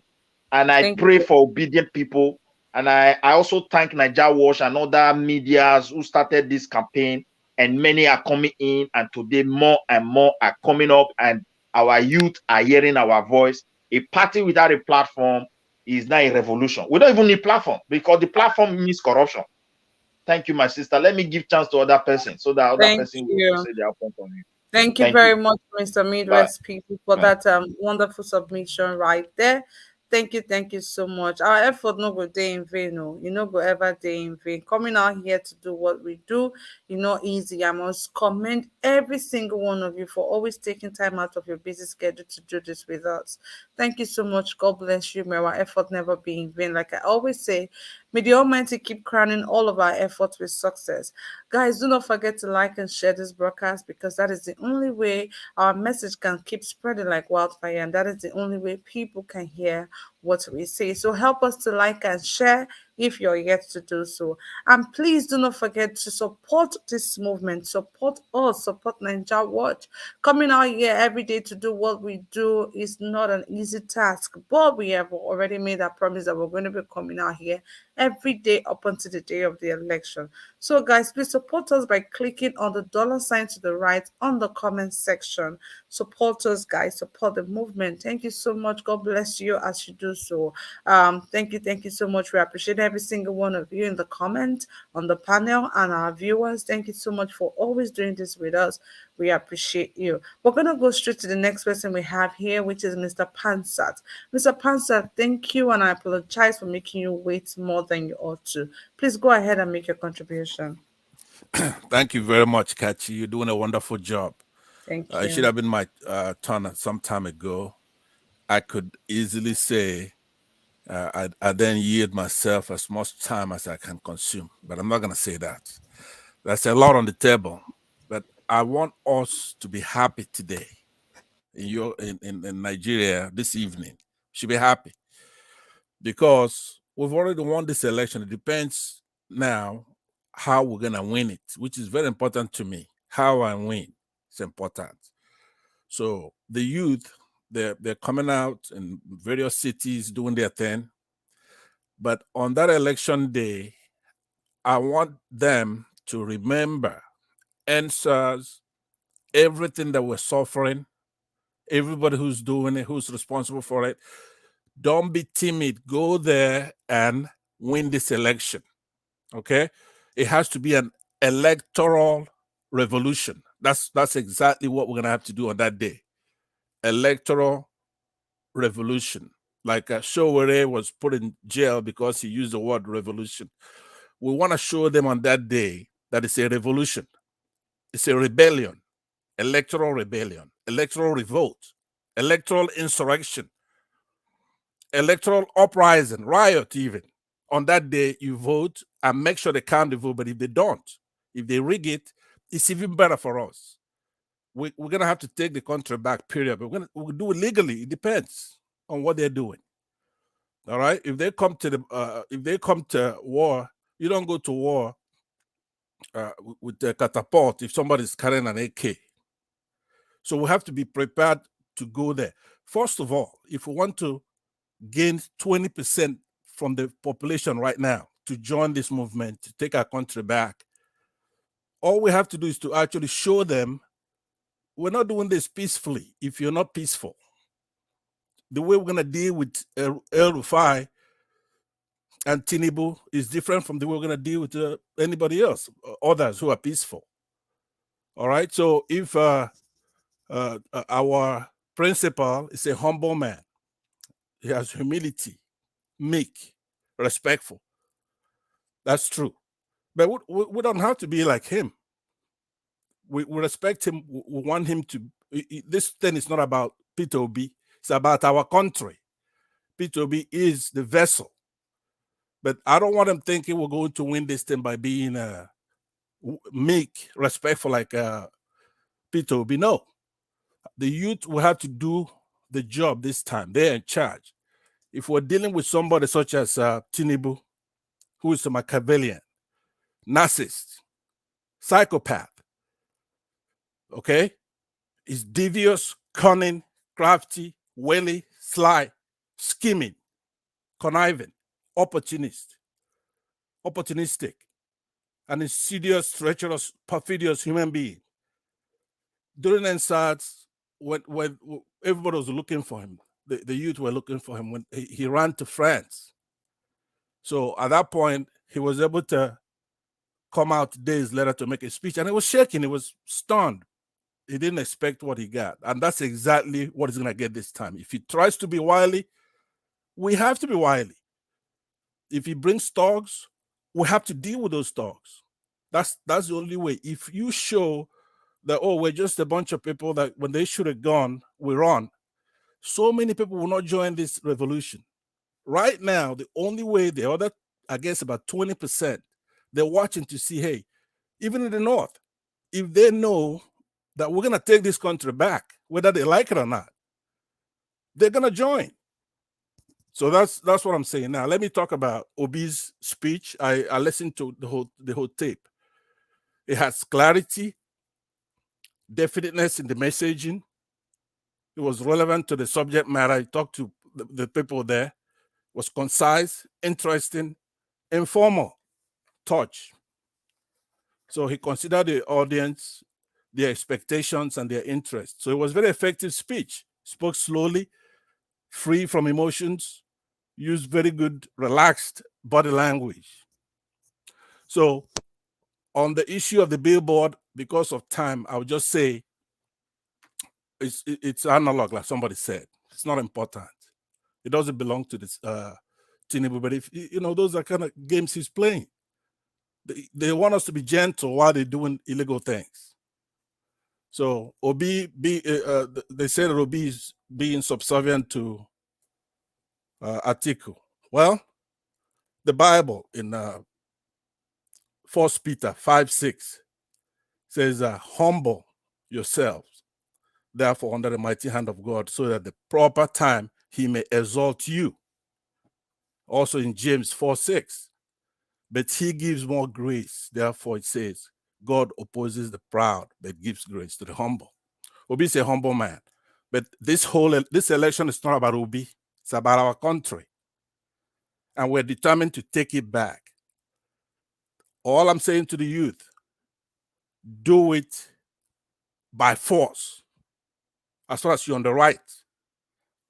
Speaker 5: And I pray for obedient people. And I also thank Niger Watch and other medias who started this campaign. And many are coming in, and today more and more are coming up, and our youth are hearing our voice. A party without a platform is not a revolution. We don't even need platform because the platform means corruption. Thank you, my sister. Let me give chance to other person so that other person will say their point of view.
Speaker 2: Thank you very much, Mr. Midwest people, for that wonderful submission right there. Thank you so much. Our effort no go day in vain, no. You know, go ever day in vain. Coming out here to do what we do, easy. I must commend every single one of you for always taking time out of your busy schedule to do this with us. Thank you so much. God bless you. May our effort never be in vain. Like I always say, may the Almighty keep crowning all of our efforts with success. Guys, do not forget to like and share this broadcast because that is the only way our message can keep spreading like wildfire, and that is the only way people can hear what we say. So help us to like and share if you're yet to do so. And please do not forget to support this movement, support us, support Niger Watch. Coming out here every day to do what we do is not an easy task, but we have already made a promise that we're going to be coming out here every day up until the day of the election. So guys, please support us by clicking on the $ to the right on the comment section. Support us, guys. Support the movement. Thank you so much. God bless you as you do so. Thank you so much. We appreciate every single one of you in the comment, on the panel, and our viewers. Thank you so much for always doing this with us. We appreciate you. We're gonna go straight to the next person we have here, which is Mr. Pansat. Mr. Pansat, thank you, and I apologize for making you wait more than you ought to. Please go ahead and make your contribution.
Speaker 6: Thank you very much, Kachi. You're doing a wonderful job.
Speaker 2: Thank
Speaker 6: It should
Speaker 2: you.
Speaker 6: have been my turn some time ago. I could easily say I then yield myself as much time as I can consume, but I'm not going to say that. There's a lot on the table, but I want us to be happy today in Nigeria this evening. Should be happy because we've already won this election. It depends now how we're going to win it, which is very important to me. How I win is important. So the youth, they're coming out in various cities doing their thing. But on that election day, I want them to remember answers, everything that we're suffering, everybody who's doing it, who's responsible for it. Don't be timid. Go there and win this election. Okay? It has to be an electoral revolution. That's exactly what we're gonna have to do on that day. Electoral revolution. Like Showore was put in jail because he used the word revolution. We want to show them on that day that it's a revolution. It's a rebellion, electoral revolt, electoral insurrection, electoral uprising, riot even. On that day, you vote and make sure they count the vote. But if they don't, if they rig it, it's even better for us. We're going to have to take the country back, period. But we'll do it legally. It depends on what they're doing. All right. If they come to war, you don't go to war with the catapult if somebody's carrying an AK. So we have to be prepared to go there. First of all, if we want to gain 20% from the population right now to join this movement, to take our country back, all we have to do is to actually show them we're not doing this peacefully if you're not peaceful. The way we're going to deal with Rufai and Tinubu is different from the way we're going to deal with anybody else, others who are peaceful. All right. So if our principal is a humble man, he has humility, meek, respectful. That's true. But we don't have to be like him. We respect him. We want him to. This thing is not about P2B. It's about our country. P2B is the vessel. But I don't want him thinking we're going to win this thing by being meek, respectful like P2B. No. The youth will have to do the job this time. They're in charge. If we're dealing with somebody such as Tinubu, who is a Machiavellian, narcissist, psychopath, okay? Is devious, cunning, crafty, wily, sly, scheming, conniving, opportunistic, an insidious, treacherous, perfidious human being. During NSAS, when everybody was looking for him, the youth were looking for him when he ran to France. So at that point, he was able to come out days later to make a speech, and he was shaking, he was stunned. He didn't expect what he got. And that's exactly what he's going to get this time. If he tries to be wily, we have to be wily. If he brings thugs, we have to deal with those thugs. That's the only way. If you show that, oh, we're just a bunch of people that when they should have gone, we run, so many people will not join this revolution. Right now, the only way, the other, I guess about 20%, they're watching to see, hey, even in the North, if they know that we're going to take this country back, whether they like it or not, they're going to join. So that's what I'm saying. Now, let me talk about Obi's speech. I listened to the whole tape. It has clarity, definiteness in the messaging. It was relevant to the subject matter. I talked to the people there. It was concise, interesting, informal, touch. So he considered the audience, their expectations, and their interests. So it was very effective speech. Spoke slowly, free from emotions, used very good, relaxed body language. So on the issue of the billboard, because of time, I would just say it's analog, like somebody said. It's not important. It doesn't belong to this Tinubu, but if you know, those are kind of games he's playing. They want us to be gentle while they're doing illegal things. So they said Obi is being subservient to Atiku. Well, the Bible in 1 Peter 5:6 says, humble yourselves, therefore, under the mighty hand of God, so that the proper time he may exalt you. Also in James 4:6, but he gives more grace. Therefore, it says, God opposes the proud, but gives grace to the humble. Obi is a humble man. But this election is not about Obi. It's about our country. And we're determined to take it back. All I'm saying to the youth, do it by force. As far as you're on the right.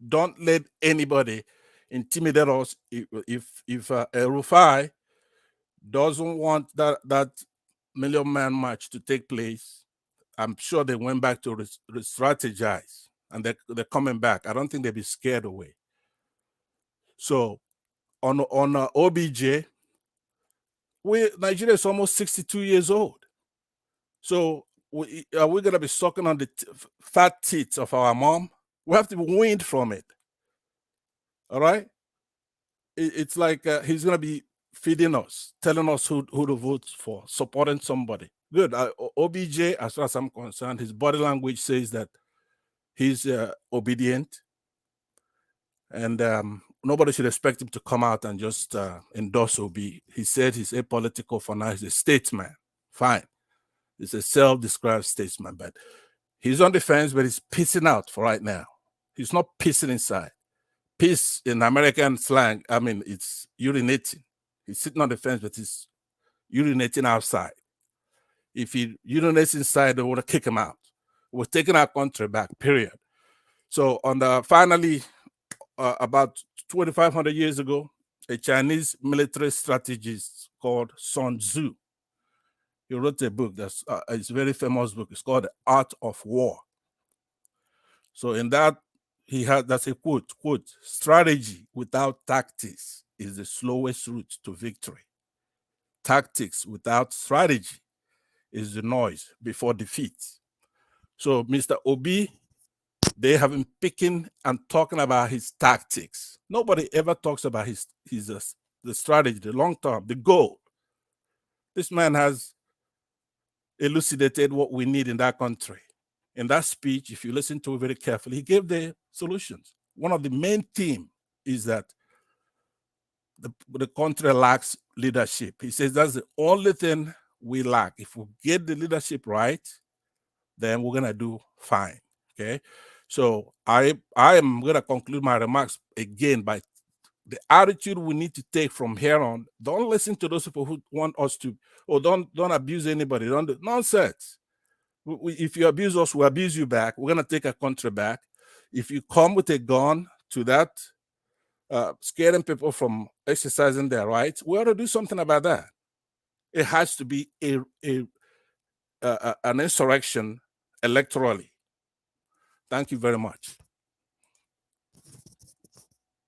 Speaker 6: Don't let anybody intimidate us. If Rufai doesn't want that million-man march to take place, I'm sure they went back to re-strategize, and they're coming back. I don't think they'll be scared away. So on OBJ, Nigeria is almost 62 years old. So are we going to be sucking on the fat teeth of our mom? We have to be weaned from it. All right? It's like he's going to be feeding us, telling us who to vote for, supporting somebody. Good. OBJ, as far as I'm concerned, his body language says that he's obedient. And nobody should expect him to come out and just endorse Obi. He said he's apolitical for now. He's a statesman. Fine. He's a self-described statesman, but he's on the fence, but he's pissing out for right now. He's not pissing inside. Piss in American slang, I mean, it's urinating. He's sitting on the fence, but he's urinating outside. If he urinates inside, they want to kick him out. We're taking our country back, period. So finally, about 2,500 years ago, a Chinese military strategist called Sun Tzu, he wrote a book that's it's a very famous book. It's called The Art of War. So in that, that's a quote, strategy without tactics is the slowest route to victory. Tactics without strategy is the noise before defeat. So Mr. Obi, they have been picking and talking about his tactics. Nobody ever talks about the strategy, the long term, the goal. This man has elucidated what we need in that country. In that speech, if you listen to it very carefully, he gave the solutions. One of the main themes is that the country lacks leadership. He says that's the only thing we lack. If we get the leadership right, then we're gonna do fine. Okay. So I am gonna conclude my remarks again by the attitude we need to take from here on. Don't listen to those people who want us to, or don't abuse anybody. Don't do nonsense. If you abuse us, we abuse you back. We're gonna take our country back. If you come with a gun to that, scaring people from exercising their rights, we ought to do something about that. It has to be an insurrection electorally. Thank you very much.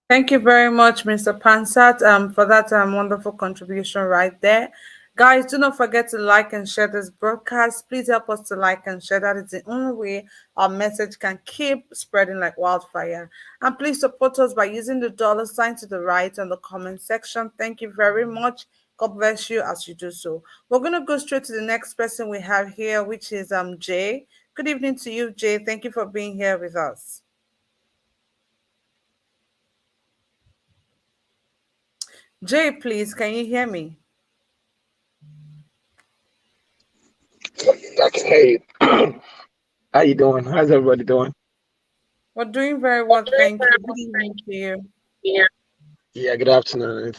Speaker 2: Thank you very much, Mr. Pansat, for that wonderful contribution right there. Guys, do not forget to like and share this broadcast. Please help us to like and share. That is the only way our message can keep spreading like wildfire. And please support us by using the $ to the right on the comment section. Thank you very much. God bless you as you do so. We're going to go straight to the next person we have here, which is Jay. Good evening to you, Jay. Thank you for being here with us. Jay, please, can you hear me?
Speaker 7: Hey, how you doing? How's everybody doing?
Speaker 2: We're doing very well, thank you. Good evening to you.
Speaker 7: Yeah, good afternoon.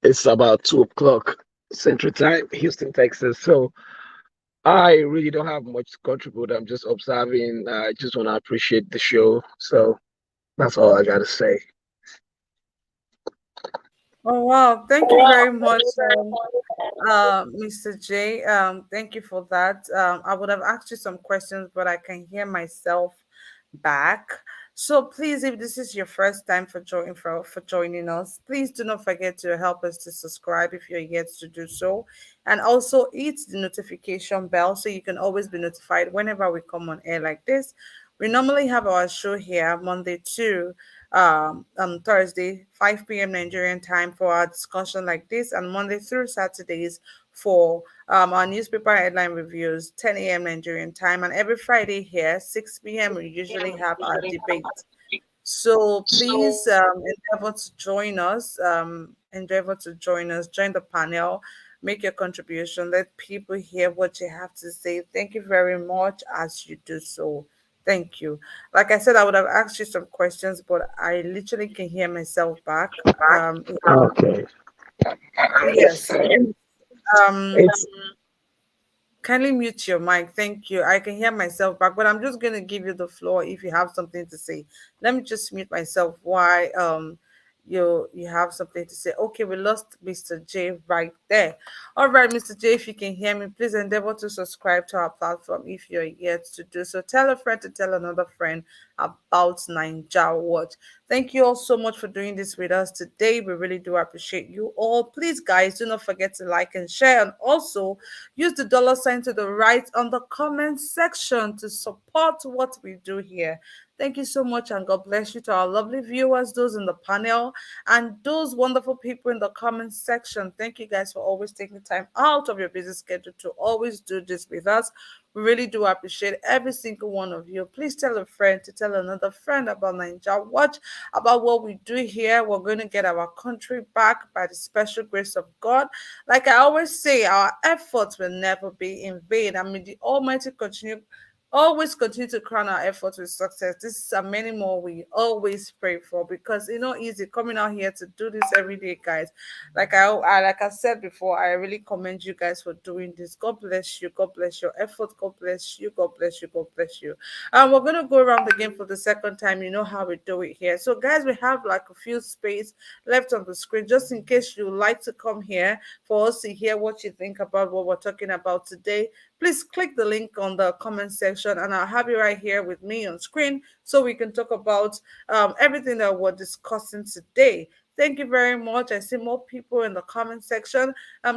Speaker 7: It's about 2 o'clock Central Time, Houston, Texas. So I really don't have much to contribute. I'm just observing. I just want to appreciate the show. So that's all I got to say.
Speaker 2: Oh wow, thank you very much, Mr. J. Thank you for that. I would have asked you some questions, but I can hear myself back. So please, if this is your first time for joining us, please do not forget to help us to subscribe if you're yet to do so, and also hit the notification bell so you can always be notified whenever we come on air like this. We normally have our show here Monday to Thursday, 5 p.m. Nigerian time for our discussion like this, and Monday through Saturdays for our newspaper headline reviews, 10 a.m. Nigerian time, and every Friday here, 6 p.m. we usually have our debate. So please endeavor to join us. Endeavor to join us. Join the panel. Make your contribution. Let people hear what you have to say. Thank you very much as you do so. Thank you. Like I said, I would have asked you some questions, but I literally can hear myself back.
Speaker 7: Okay.
Speaker 2: Yes. Um,
Speaker 7: It's
Speaker 2: Kindly mute your mic. Thank you. I can hear myself back, but I'm just going to give you the floor if you have something to say. Let me just mute myself. Why you have something to say. Okay, we lost Mr. J right there. All right, Mr. J, if you can hear me, please endeavor to subscribe to our platform if you're yet to do so. Tell a friend to tell another friend about Ninja Watch. Thank you all so much for doing this with us today. We really do appreciate you all. Please, guys, do not forget to like and share, and also use the dollar sign to the right on the comment section to support what we do here. Thank you so much, and God bless you to our lovely viewers, those in the panel, and those wonderful people in the comment section. Thank you guys for always taking time out of your busy schedule to always do this with us. We really do appreciate every single one of you. Please tell a friend to tell another friend about Ninja Watch, about what we do here. We're going to get our country back by the special grace of God. Like I always say, our efforts will never be in vain. I mean, the Almighty always continue to crown our efforts with success. This is many more we always pray for, because it's not easy coming out here to do this every day, guys. Like I said before, I really commend you guys for doing this. God bless you. God bless your effort. God bless you. God bless you. God bless you. We're gonna go around again for the second time. You know how we do it here. So, guys, we have like a few space left on the screen, just in case you like to come here for us to hear what you think about what we're talking about today. Please click the link on the comment section, and I'll have you right here with me on screen so we can talk about everything that we're discussing today. Thank you very much. I see more people in the comment section.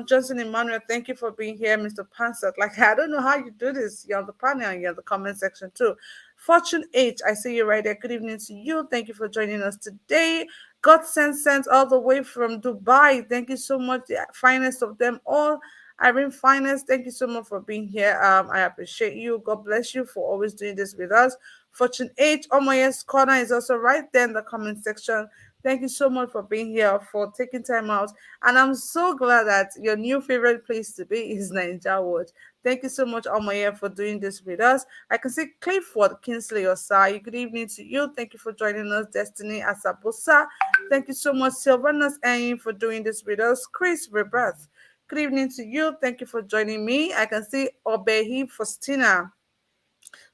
Speaker 2: Johnson Emmanuel, thank you for being here. Mr. Pansat, like, I don't know how you do this. You're on the panel and you're in the comment section too. Fortune H, I see you right there. Good evening to you. Thank you for joining us today. God sent all the way from Dubai. Thank you so much, the finest of them all. Irene Finest, thank you so much for being here. I appreciate you. God bless you for always doing this with us. Fortune H, Omoye's Corner is also right there in the comment section. Thank you so much for being here, for taking time out. And I'm so glad that your new favorite place to be is Ninja Watch. Thank you so much, Omoye, for doing this with us. I can see Clifford Kingsley Osai. Good evening to you. Thank you for joining us, Destiny Asabosa. Thank you so much, Sylvanus Ayin, for doing this with us. Chris Rebirth. Good evening to you. Thank you for joining me. I can see Obehi Faustina.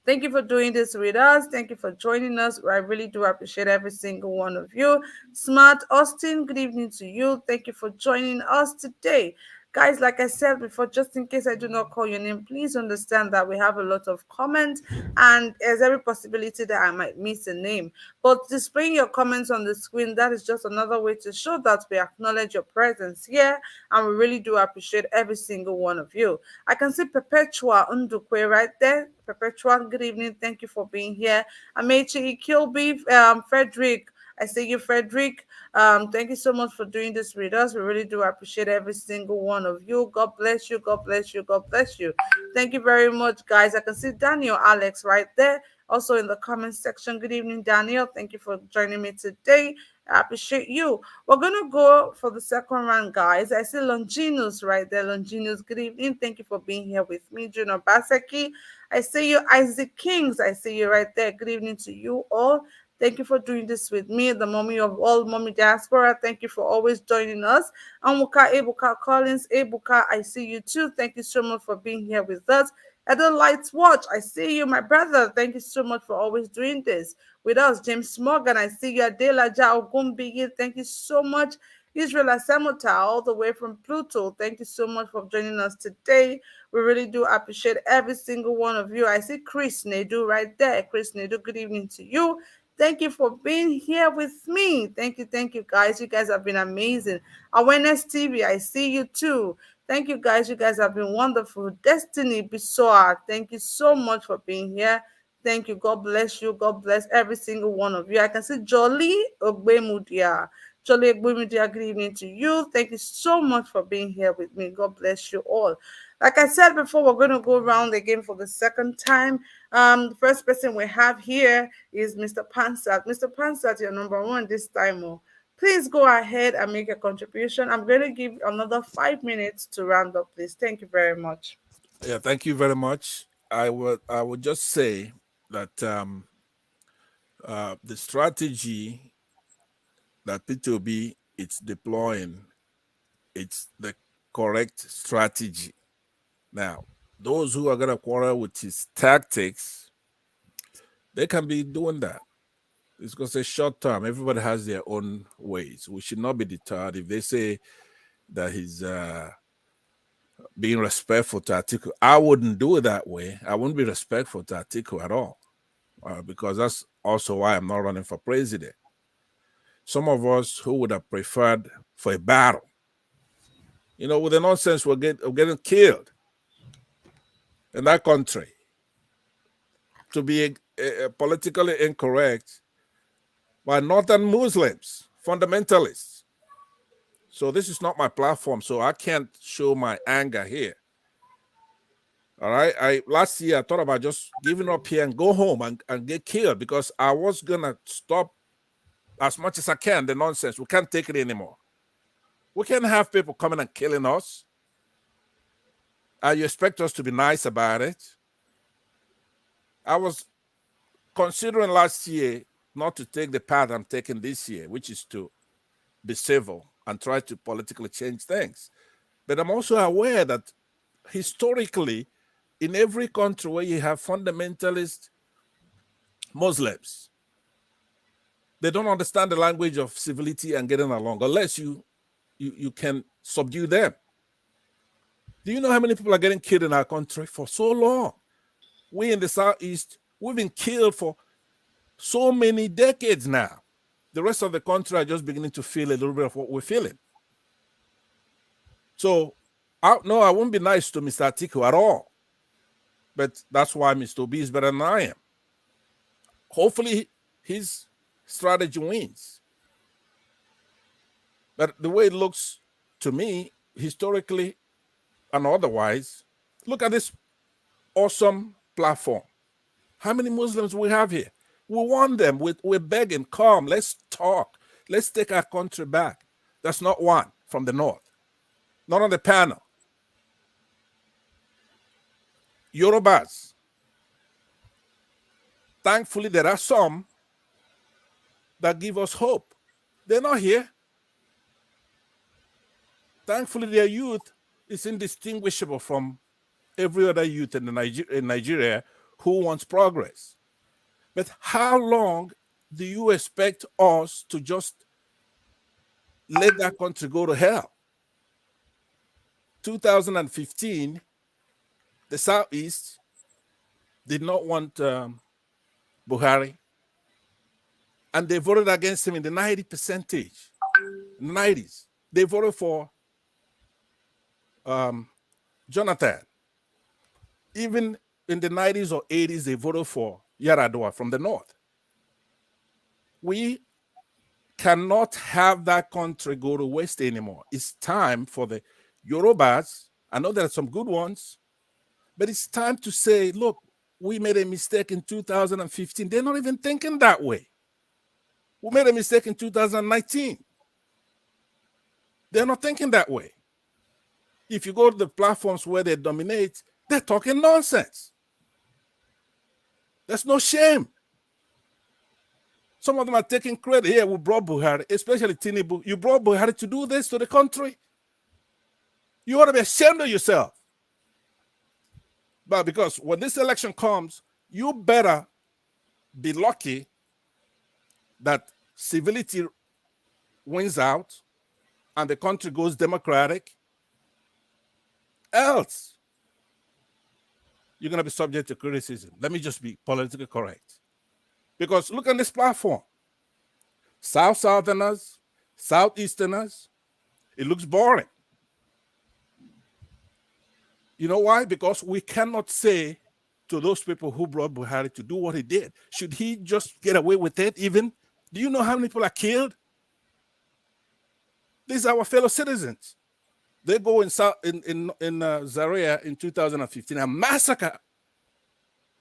Speaker 2: Thank you for doing this with us. Thank you for joining us. I really do appreciate every single one of you. Smart Austin, good evening to you. Thank you for joining us today. Guys, like I said before, just in case I do not call your name, please understand that we have a lot of comments and there's every possibility that I might miss a name. But displaying your comments on the screen, that is just another way to show that we acknowledge your presence here, and we really do appreciate every single one of you. I can see Perpetua Undukwe right there. Perpetua, good evening. Thank you for being here. Amechi Kilby, Frederick. I see you, Frederick. Thank you so much for doing this with us. We really do appreciate every single one of you. God bless you. God bless you. God bless you. Thank you very much, guys. I can see Daniel Alex right there. Also in the comment section. Good evening, Daniel. Thank you for joining me today. I appreciate you. We're gonna go for the second round, guys. I see Longinus right there. Longinus, good evening. Thank you for being here with me. Juno Baseki. I see you, Isaac Kings. I see you right there. Good evening to you all. Thank you for doing this with me, the mommy of all mommy diaspora. Thank you for always joining us. Amuka Ebuka Collins, Ebuka, I see you too. Thank you so much for being here with us. Edo Lights Watch, I see you, my brother. Thank you so much for always doing this with us. James Morgan, I see you. Adela Jao Gumbigi, thank you so much. Israel Asamota, all the way from Pluto, thank you so much for joining us today. We really do appreciate every single one of you. I see Chris Nedu right there. Chris Nedu, good evening to you. Thank you for being here with me. Thank you, guys. You guys have been amazing. Awareness TV, I see you too. Thank you, guys. You guys have been wonderful. Destiny Bisoa, thank you so much for being here. Thank you. God bless you. God bless every single one of you. I can see Jolly Ogbemudia. Jolly Ogbemudia, good evening to you. Thank you so much for being here with me. God bless you all. Like I said before, we're going to go around again for the second time. The first person we have here is Mr. Pansat. Mr. Pansat, you're number one this time. Oh. Please go ahead and make a contribution. I'm going to give another 5 minutes to round up, please. Thank you very much.
Speaker 6: Yeah, thank you very much. I would just say that the strategy that P2B is deploying, it's the correct strategy. Now, those who are going to quarrel with his tactics, they can be doing that. It's going to say short term. Everybody has their own ways. We should not be deterred if they say that he's being respectful to Atiku. I wouldn't do it that way. I wouldn't be respectful to Atiku at all, because that's also why I'm not running for president. Some of us who would have preferred for a battle, with the nonsense we're getting killed in that country, to be politically incorrect by northern Muslims, fundamentalists. So this is not my platform, so I can't show my anger here. All right. Last year I thought about just giving up here and go home and get killed, because I was gonna stop as much as I can the nonsense. We can't take it anymore. We can't have people coming and killing us. You expect us to be nice about it? I was considering last year not to take the path I'm taking this year, which is to be civil and try to politically change things. But I'm also aware that historically, in every country where you have fundamentalist Muslims, they don't understand the language of civility and getting along unless you can subdue them. Do you know how many people are getting killed in our country for so long? We in the Southeast, we've been killed for so many decades now. The rest of the country are just beginning to feel a little bit of what we're feeling. So, I won't be nice to Mr. Atiku at all. But that's why Mr. Obi is better than I am. Hopefully, his strategy wins. But the way it looks to me, historically and otherwise, look at this awesome platform. How many Muslims we have here? We want them. We're begging, come, let's talk. Let's take our country back. That's not one from the north. Not on the panel. Yorubas. Thankfully, there are some that give us hope. They're not here. Thankfully, their youth is indistinguishable from every other youth in Nigeria who wants progress. But how long do you expect us to just let that country go to hell? 2015, the Southeast did not want Buhari, and they voted against him in the 90s. They voted for Jonathan. Even in the 90s or 80s, they voted for Yaradua from the north. We cannot have that country go to waste anymore. It's time for the Yorubas. I know there are some good ones, but it's time to say, look, we made a mistake in 2015. They're not even thinking that way. We made a mistake in 2019. They're not thinking that way. If you go to the platforms where they dominate, they're talking nonsense. There's no shame. Some of them are taking credit. Here, we brought Buhari, especially Tinubu. You brought Buhari to do this to the country. You ought to be ashamed of yourself. But because when this election comes, you better be lucky that civility wins out and the country goes democratic. Else, you're going to be subject to criticism. Let me just be politically correct. Because look at this platform. Southerners, Southeasterners, it looks boring. You know why? Because we cannot say to those people who brought Buhari to do what he did, should he just get away with it even? Do you know how many people are killed? These are our fellow citizens. They go in Zaria in 2015 and massacre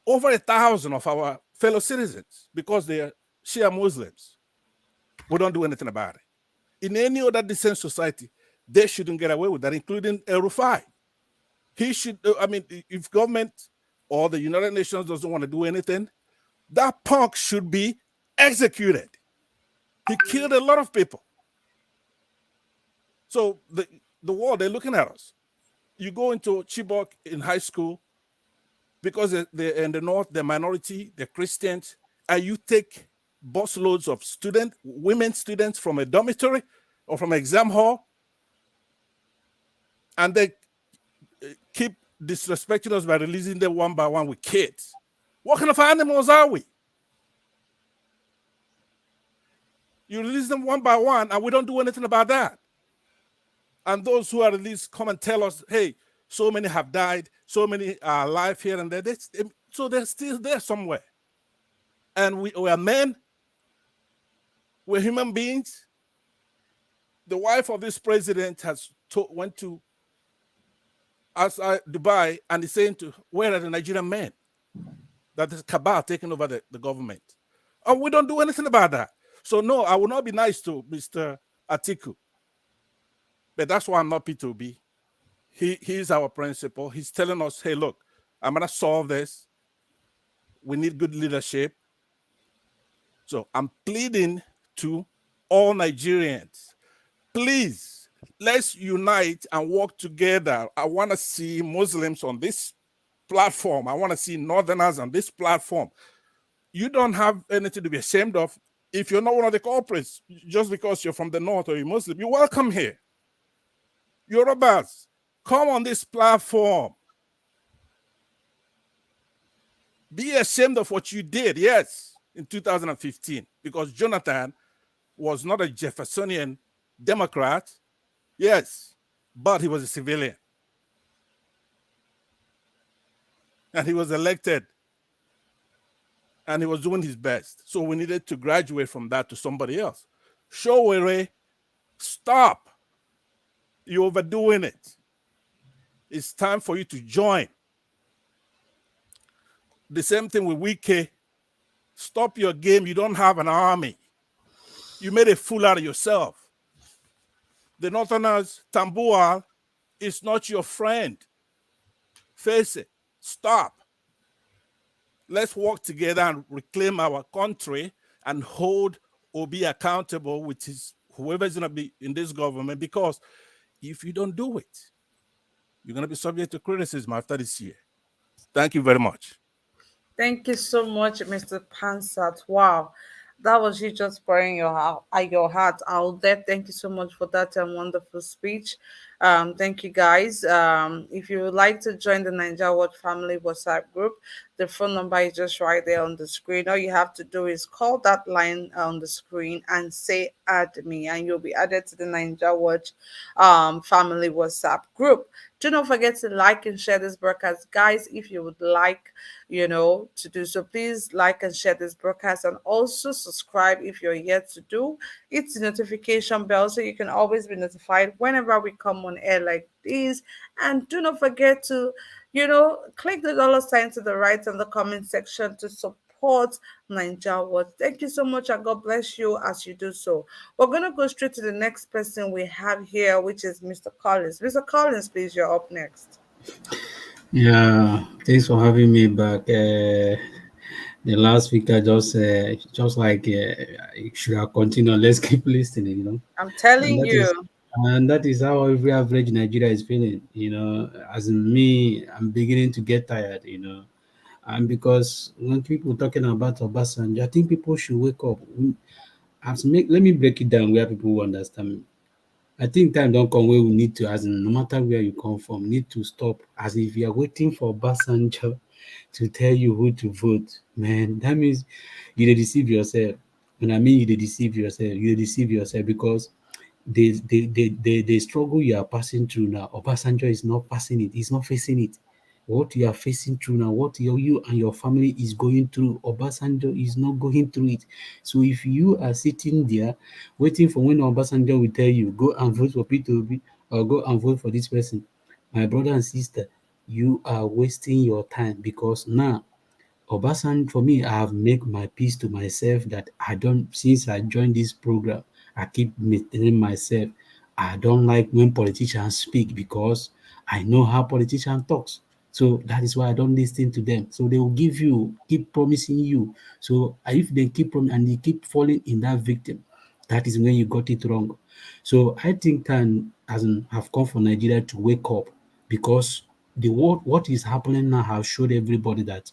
Speaker 6: over 1,000 of our fellow citizens because they are Shia Muslims. We don't do anything about it. In any other decent society, they shouldn't get away with that, including Rufai. He should, I mean, if government or the United Nations doesn't want to do anything, that punk should be executed. He killed a lot of people. So the world, they're looking at us. You go into Chibok in high school, because they're in the north, they're minority, they're Christians, and you take busloads of women students from a dormitory or from an exam hall, and they keep disrespecting us by releasing them one by one with kids. What kind of animals are we? You release them one by one, and we don't do anything about that. And those who are released come and tell us, hey, so many have died, so many are alive here and there. So they're still there somewhere. And we are men. We're human beings. The wife of this president went to outside Dubai and is saying where are the Nigerian men? That is cabal taking over the government. And we don't do anything about that. So no, I will not be nice to Mr. Atiku. But that's why I'm not P2B. He's our principal. He's telling us, hey, look, I'm going to solve this. We need good leadership. So I'm pleading to all Nigerians, please, let's unite and work together. I want to see Muslims on this platform. I want to see Northerners on this platform. You don't have anything to be ashamed of if you're not one of the culprits, just because you're from the north or you're Muslim. You're welcome here. Yorubas, come on this platform. Be ashamed of what you did, yes, in 2015, because Jonathan was not a Jeffersonian Democrat, yes, but he was a civilian. And he was elected. And he was doing his best. So we needed to graduate from that to somebody else. Showere, stop. You're overdoing it. It's time for you to join. The same thing with Wike. Stop your game. You don't have an army. You made a fool out of yourself. The Northerners, Tambuwal is not your friend. Face it. Stop. Let's work together and reclaim our country and hold Obi accountable, which is whoever's going to be in this government, because if you don't do it, you're going to be subject to criticism after this year. Thank you very much.
Speaker 2: Thank you so much, Mr. Pansat. Wow. That was you just pouring your heart out there. Thank you so much for that wonderful speech. Thank you, guys. If you would like to join the Niger Watch Family WhatsApp group, the phone number is just right there on the screen. All you have to do is call that line on the screen and say add me, and you'll be added to the Niger Watch Family WhatsApp group. Do not forget to like and share this broadcast, guys. If you would like, to do so, please like and share this broadcast, and also subscribe if you're yet to do. It's the notification bell so you can always be notified whenever we come on air like this. And do not forget to, click the dollar sign to the right in the comment section to support Niger Watch. Thank you so much, and God bless you as you do so. We're going to go straight to the next person we have here, which is Mr. Collins. Mr. Collins, please, you're up next.
Speaker 8: Yeah, thanks for having me back. the last speaker just like should I continue? Let's keep listening,
Speaker 2: I'm
Speaker 8: and
Speaker 2: telling
Speaker 8: that is
Speaker 2: you.
Speaker 8: and that is how every average Nigeria is feeling. As in me, I'm beginning to get tired. And because when people talking about Obasanjo, I think people should wake up. Let me break it down where people will understand me. I think time don't come where we need to, as in no matter where you come from, need to stop. As if you are waiting for Obasanjo to tell you who to vote, man, that means you dey deceive yourself. When I mean you dey deceive yourself, you dey deceive yourself because the struggle you are passing through now, Obasanjo is not passing it, he's not facing it. What you are facing through now, what you and your family is going through, Obasanjo is not going through it. So if you are sitting there waiting for when Obasanjo will tell you, go and vote for P2B or go and vote for this person, my brother and sister, you are wasting your time because now Obasanjo, for me, I have made my peace to myself that I don't, since I joined this program, I keep maintaining myself. I don't like when politicians speak because I know how politicians talks. So that is why I don't listen to them. So they will give you, keep promising you. So if they keep promising and they keep falling in that victim, that is when you got it wrong. So I think time hasn't have come for Nigeria to wake up because the what is happening now has showed everybody that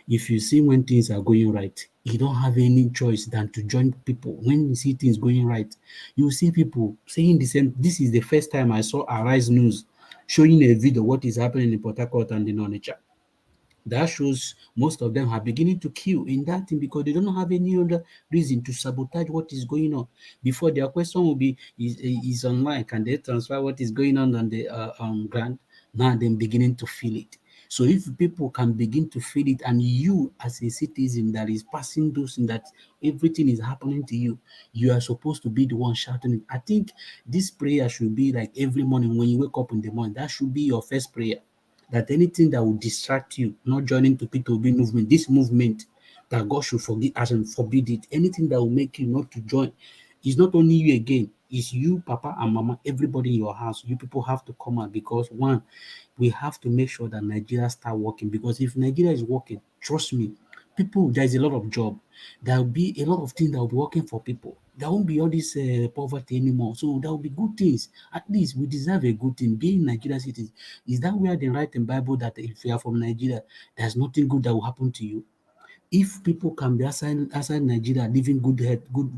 Speaker 8: if you see when things are going right, you don't have any choice than to join people. When you see things going right, you see people saying the same. This is the first time I saw Arise News showing a video what is happening in Port Harcourt and in Onitsha. That shows most of them are beginning to queue in that thing because they don't have any other reason to sabotage what is going on. Before their question will be is online, can they transfer what is going on the ground? Now they're beginning to feel it. So if people can begin to feel it, and you as a citizen that is passing those things, that everything is happening to you, you are supposed to be the one shouting it. I think this prayer should be like every morning when you wake up in the morning. That should be your first prayer, that anything that will distract you, not joining to P2B movement, this movement, that God should forgive us and forbid it. Anything that will make you not to join, it's not only you again, it's you, Papa and Mama, everybody in your house. You people have to come out because one, we have to make sure that Nigeria start working. Because if Nigeria is working, trust me, people, there is a lot of job. There will be a lot of things that will be working for people. There won't be all this poverty anymore. So there will be good things. At least we deserve a good thing. Being Nigerian citizens, is that where they write in Bible that if you are from Nigeria, there's nothing good that will happen to you? If people can be outside Nigeria living good health, good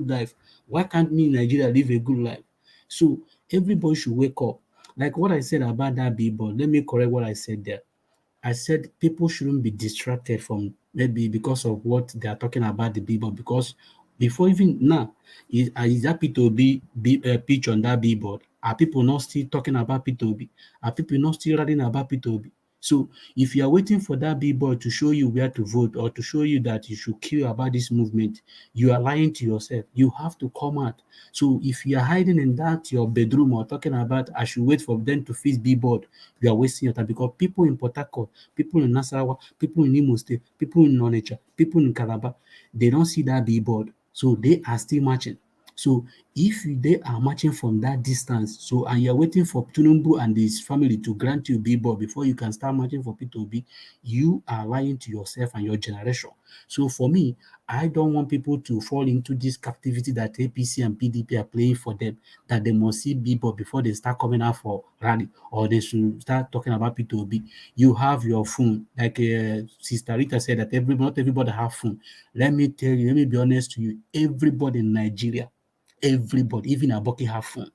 Speaker 8: life, why can't me in Nigeria live a good life? So everybody should wake up. Like what I said about that billboard, let me correct what I said there. I said people shouldn't be distracted from maybe because of what they are talking about the billboard. Because before even now, is that P2B pitch on that billboard? Are people not still talking about P2B? Are people not still writing about P2B? So if you are waiting for that billboard to show you where to vote or to show you that you should care about this movement, you are lying to yourself. You have to come out. So if you are hiding in that your bedroom or talking about I should wait for them to fix billboard, you are wasting your time because people in Port Harcourt, people in Nasarawa, people in Imo State, people in Onitsha, people in Calabar, they don't see that billboard. So they are still marching. So if they are marching from that distance, so and you're waiting for Tunumbu and his family to grant you billboard before you can start marching for P2B, you are lying to yourself and your generation. So for me, I don't want people to fall into this captivity that APC and PDP are playing for them, that they must see billboard before they start coming out for rally or they should start talking about P2B. You have your phone, like Sister Rita said that not everybody have phone. Let me tell you, let me be honest to you, everybody in Nigeria, everybody, even Aboki have phone.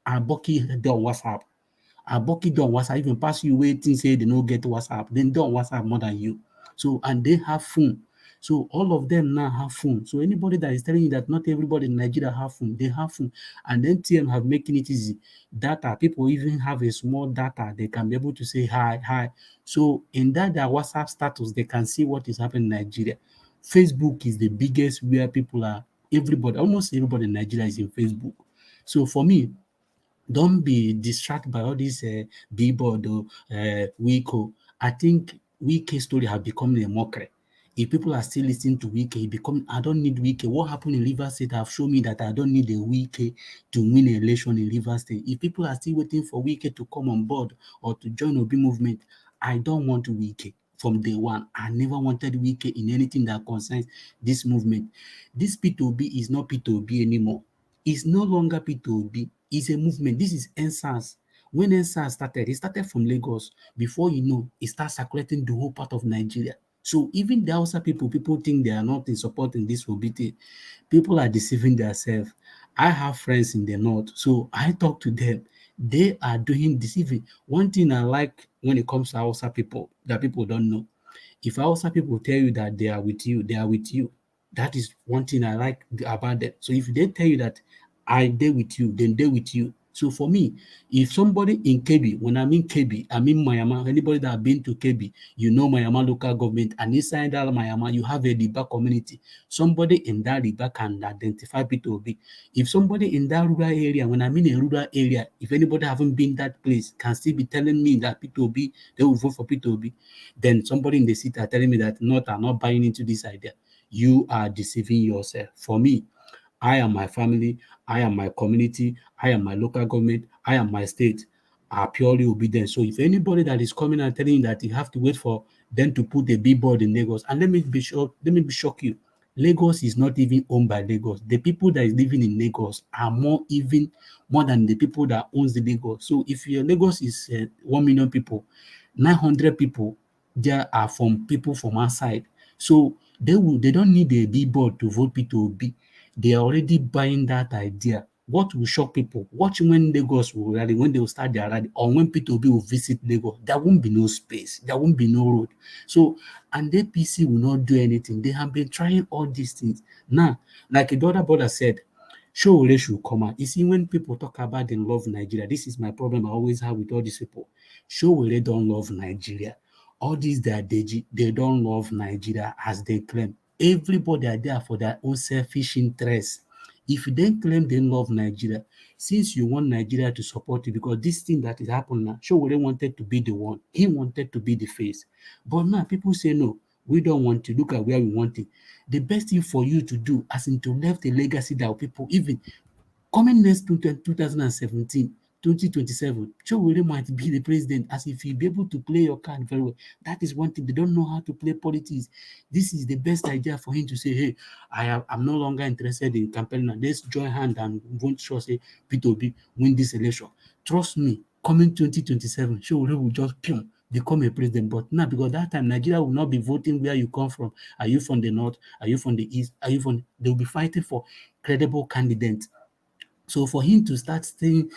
Speaker 8: Aboki dey on WhatsApp. Aboki dey on WhatsApp. Even pass you waiting say they no get WhatsApp. Then dey on WhatsApp more than you. So and they have phone. So all of them now have phone. So anybody that is telling you that not everybody in Nigeria have phone, they have phone. And then TM have making it easy. Data, people even have a small data. They can be able to say hi, hi. So in that their WhatsApp status, they can see what is happening in Nigeria. Facebook is the biggest where people are, everybody, almost everybody in Nigeria is in Facebook. So for me, don't be distracted by all this billboard or Wiko. I think Wiki story have become a mockery. If people are still listening to Wiki, I don't need Wiki. What happened in Rivers State have shown me that I don't need a Wiki to win an election in Rivers State. If people are still waiting for Wiki to come on board or to join Obi movement, I don't want Wiki. from day one. I never wanted Wike in anything that concerns this movement. This P2B is not P2B anymore. It's no longer P2B. It's a movement. This is NSAS. When NSAS started, it started from Lagos. Before you know, it starts circulating the whole part of Nigeria. So even the Hausa people think they are not in supporting this OBT. People are deceiving themselves. I have friends in the north, so I talk to them. They are doing deceiving. One thing I like when it comes to Hausa people that people don't know, if Hausa people tell you that they are with you, they are with you. That is one thing I like about them. So if they tell you that I they with you, then they with you. So for me, if somebody in KB, when I mean KB, I mean Mayama, anybody that have been to KB, you know Mayama local government, and inside that Mayama, you have a Liba community. Somebody in that Liba can identify P2B. If somebody in that rural area, when I mean a rural area, if anybody haven't been that place, can still be telling me that P2B, they will vote for P2B, then somebody in the city are telling me that not, I'm not buying into this idea. You are deceiving yourself. For me, I am my family, I am my community, I am my local government, I am my state are purely obedient. So if anybody that is coming and telling you that you have to wait for them to put a billboard in Lagos, and let me be shock you. Lagos is not even owned by Lagos. The people that is living in Lagos are more than the people that owns the Lagos. So if your Lagos is 1 million people, 900 people there are from people from outside. So they don't need a billboard to vote P2B. They are already buying that idea. What will shock people? Watch when Lagos will rally, when they will start their rally, or when P2B will visit Lagos, there won't be no space, there won't be no road. So, and the APC will not do anything. They have been trying all these things. Now, like the other brother said, Showore should come out. You see, when people talk about they love Nigeria, this is my problem I always have with all these people. Showore don't love Nigeria. All these that they don't love Nigeria as they claim. Everybody are there for their own selfish interest. If you then claim they love Nigeria, since you want Nigeria to support you, because this thing that is happening now, Showore wanted to be the one. He wanted to be the face. But now people say no, we don't want to. Look at where we want it. The best thing for you to do, as in to left a legacy that people even coming next to 2017, 2027, Chowore might be the president as if he'll be able to play your card very well. That is one thing. They don't know how to play politics. This is the best idea for him to say, hey, I'm no longer interested in campaigning. Let's join hand and vote sure say P2B win this election. Trust me, coming 2027, Chowore will just become a president. But now, because that time Nigeria will not be voting where you come from. Are you from the north? Are you from the east? Are you from? They'll be fighting for credible candidates. So for him to start saying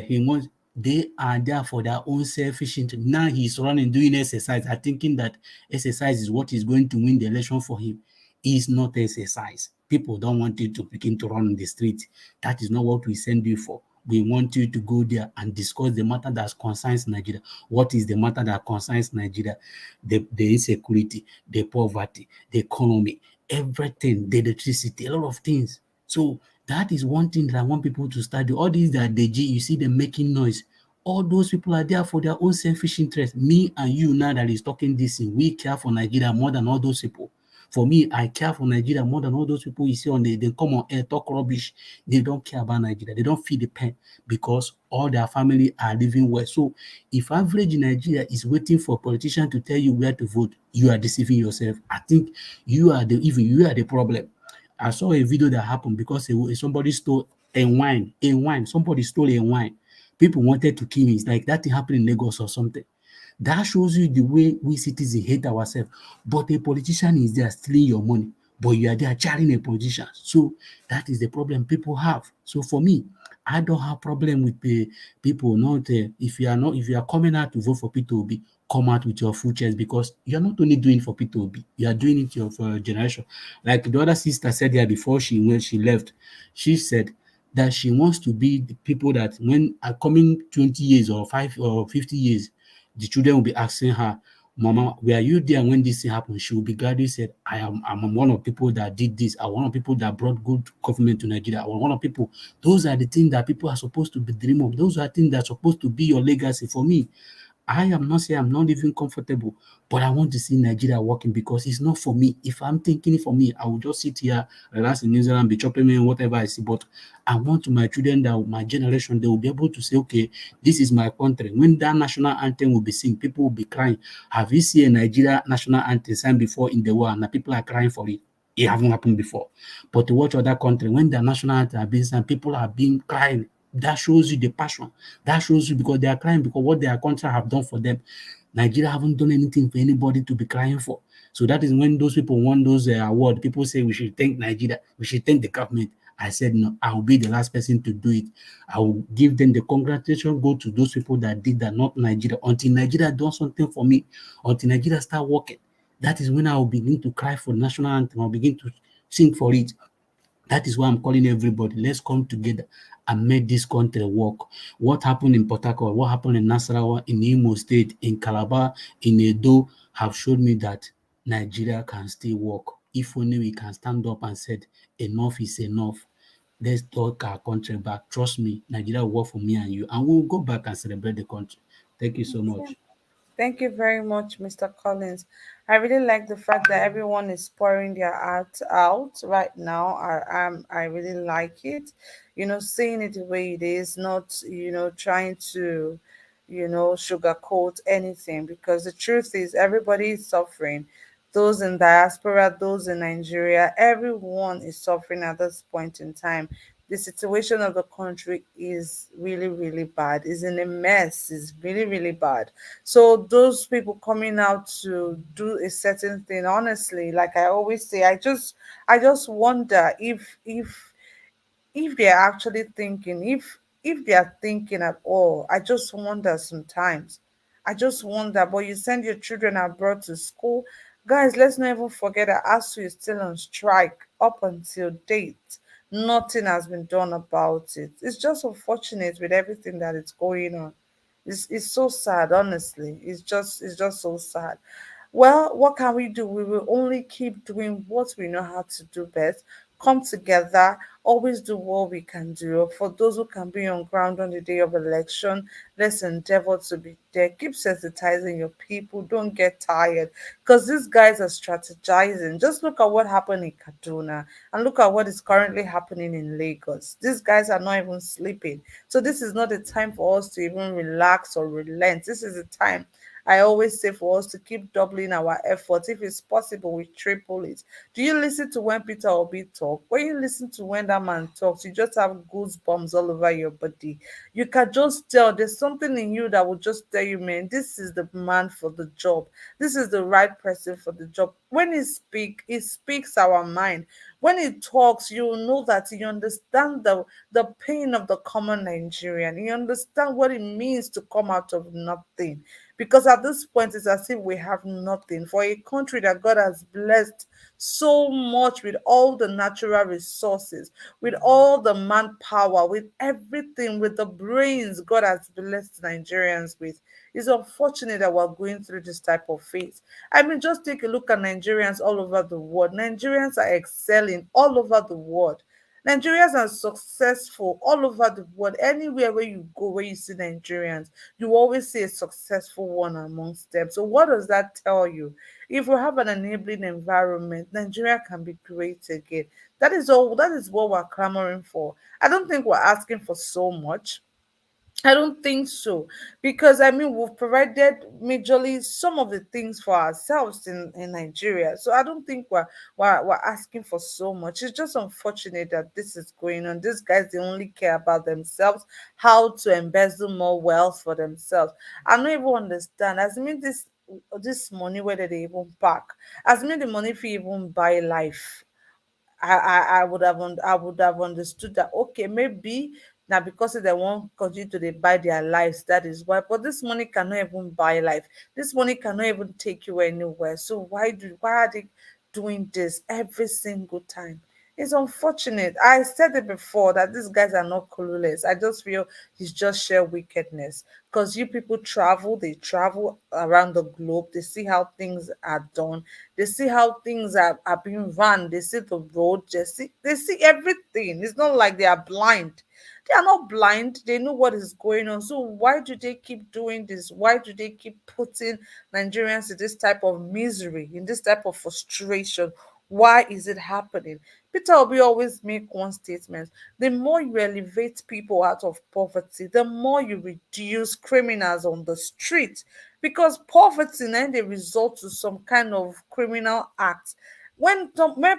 Speaker 8: he wants, they are there for their own selfish interest. Now he's running, doing exercise, and thinking that exercise is what is going to win the election for him. It's not exercise. People don't want you to begin to run on the street. That is not what we send you for. We want you to go there and discuss the matter that concerns Nigeria. What is the matter that concerns Nigeria? The insecurity, the poverty, the economy, everything, the electricity, a lot of things. So that is one thing that I want people to study. All these that they you see them making noise. All those people are there for their own selfish interest. Me and you now that is talking this thing, we care for Nigeria more than all those people. For me, I care for Nigeria more than all those people you see on they come on air, talk rubbish. They don't care about Nigeria. They don't feel the pain because all their family are living well. So if average Nigeria is waiting for politicians to tell you where to vote, you are deceiving yourself. I think you are the problem. I saw a video that happened because somebody stole a wine. Somebody stole a wine. People wanted to kill me. It's like that thing happened in Lagos or something. That shows you the way we citizens hate ourselves. But a politician is there stealing your money, but you are there charring a politician. So that is the problem people have. So for me, I don't have problem with the people. Not if you are coming out to vote for P2B, come out with your full chest because you are not only doing it for P2B, you are doing it for a generation. Like the other sister said here before when she left, she said that she wants to be the people that when are coming 20 years or 5 or 50 years, the children will be asking her, Mama, were you there when this thing happened? She will be gladly said, I'm one of people that did this. I'm one of people that brought good government to Nigeria. I'm one of people. Those are the things that people are supposed to be dream of. Those are things that are supposed to be your legacy. For me, I am not saying I'm not even comfortable, but I want to see Nigeria working because it's not for me. If I'm thinking it for me, I will just sit here, relax in New Zealand, be chopping me whatever I see. But I want to my children that my generation, they will be able to say, okay, this is my country. When that national anthem will be sing, people will be crying. Have you seen a Nigeria national anthem sang before in the world and the people are crying for it? It hasn't happened before. But to watch other country, when the national anthem are being sung, people are being crying. That shows you the passion. That shows you because they are crying because what their country have done for them. Nigeria haven't done anything for anybody to be crying for. So that is when those people won those award. People say we should thank Nigeria, we should thank the government. I said no, I will be the last person to do it. I will give them the congratulation go to those people that did that, not Nigeria. Until Nigeria does something for me, until Nigeria start working, that is when I will begin to cry for national anthem. I'll begin to sing for it. That is why I'm calling everybody. Let's come together and make this country work. What happened in Port Harcourt, what happened in Nasarawa, in Imo State, in Calabar, in Edo have showed me that Nigeria can still work. If only we can stand up and said enough is enough. Let's talk our country back. Trust me, Nigeria will work for me and you, and we'll go back and celebrate the country. Thank you so much.
Speaker 2: Thank you very much, Mr. Collins. I really like the fact that everyone is pouring their art out right now. I really like it. Saying it the way it is, not trying to sugarcoat anything, because the truth is everybody is suffering. Those in diaspora, those in Nigeria, everyone is suffering at this point in time. The situation of the country is really, really bad. Is in a mess. Is really, really bad. So those people coming out to do a certain thing, honestly, like I always say, I just wonder if they're actually thinking, if they are thinking at all. I just wonder sometimes. I just wonder. But you send your children abroad to school, guys. Let's not even forget that ASU is still on strike up until date. Nothing has been done about it. It's just unfortunate with everything that is going on. It's so sad, honestly. It's just so sad. Well, what can we do? We will only keep doing what we know how to do best. Come together, always do what we can do. For those who can be on ground on the day of election, let's endeavor to be there. Keep sensitizing your people. Don't get tired, because these guys are strategizing. Just look at what happened in Kaduna and look at what is currently happening in Lagos. These guys are not even sleeping. So this is not a time for us to even relax or relent. This is a time, I always say, for us to keep doubling our efforts. If it's possible, we triple it. Do you listen to when Peter Obi talk? When you listen to when that man talks, you just have goosebumps all over your body. You can just tell there's something in you that will just tell you, man, this is the man for the job. This is the right person for the job. When he speaks our mind. When he talks, you will know that he understands the pain of the common Nigerian. He understands what it means to come out of nothing. Because at this point, it's as if we have nothing. For a country that God has blessed so much with all the natural resources, with all the manpower, with everything, with the brains God has blessed Nigerians with. It's unfortunate that we're going through this type of phase. I mean, just take a look at Nigerians all over the world. Nigerians are excelling all over the world. Nigerians are successful all over the world. Anywhere where you go, where you see Nigerians, you always see a successful one amongst them. So, what does that tell you? If we have an enabling environment, Nigeria can be great again. That is all. That is what we're clamoring for. I don't think we're asking for so much. I don't think so, because I mean we've provided majorly some of the things for ourselves in Nigeria. So I don't think we're asking for so much. It's just unfortunate that this is going on. These guys, they only care about themselves, how to embezzle more wealth for themselves. I don't even understand. As I mean this money, where did they even park? As I mean the money if you even buy life. I would have understood that, okay, maybe now because they won't continue to they buy their lives, that is why. But this money cannot even buy life. This money cannot even take you anywhere. So why are they doing this every single time? It's unfortunate. I said it before that these guys are not clueless. I just feel it's just sheer wickedness. Because you people travel, they travel around the globe, they see how things are done, they see how things are being run, they see the road, they see everything. It's not like they are blind. They are not blind. They know what is going on. So why do they keep doing this? Why do they keep putting Nigerians in this type of misery, in this type of frustration? Why is it happening? Peter Obi always make one statement: the more you elevate people out of poverty, the more you reduce criminals on the street, because poverty then they result to some kind of criminal act. When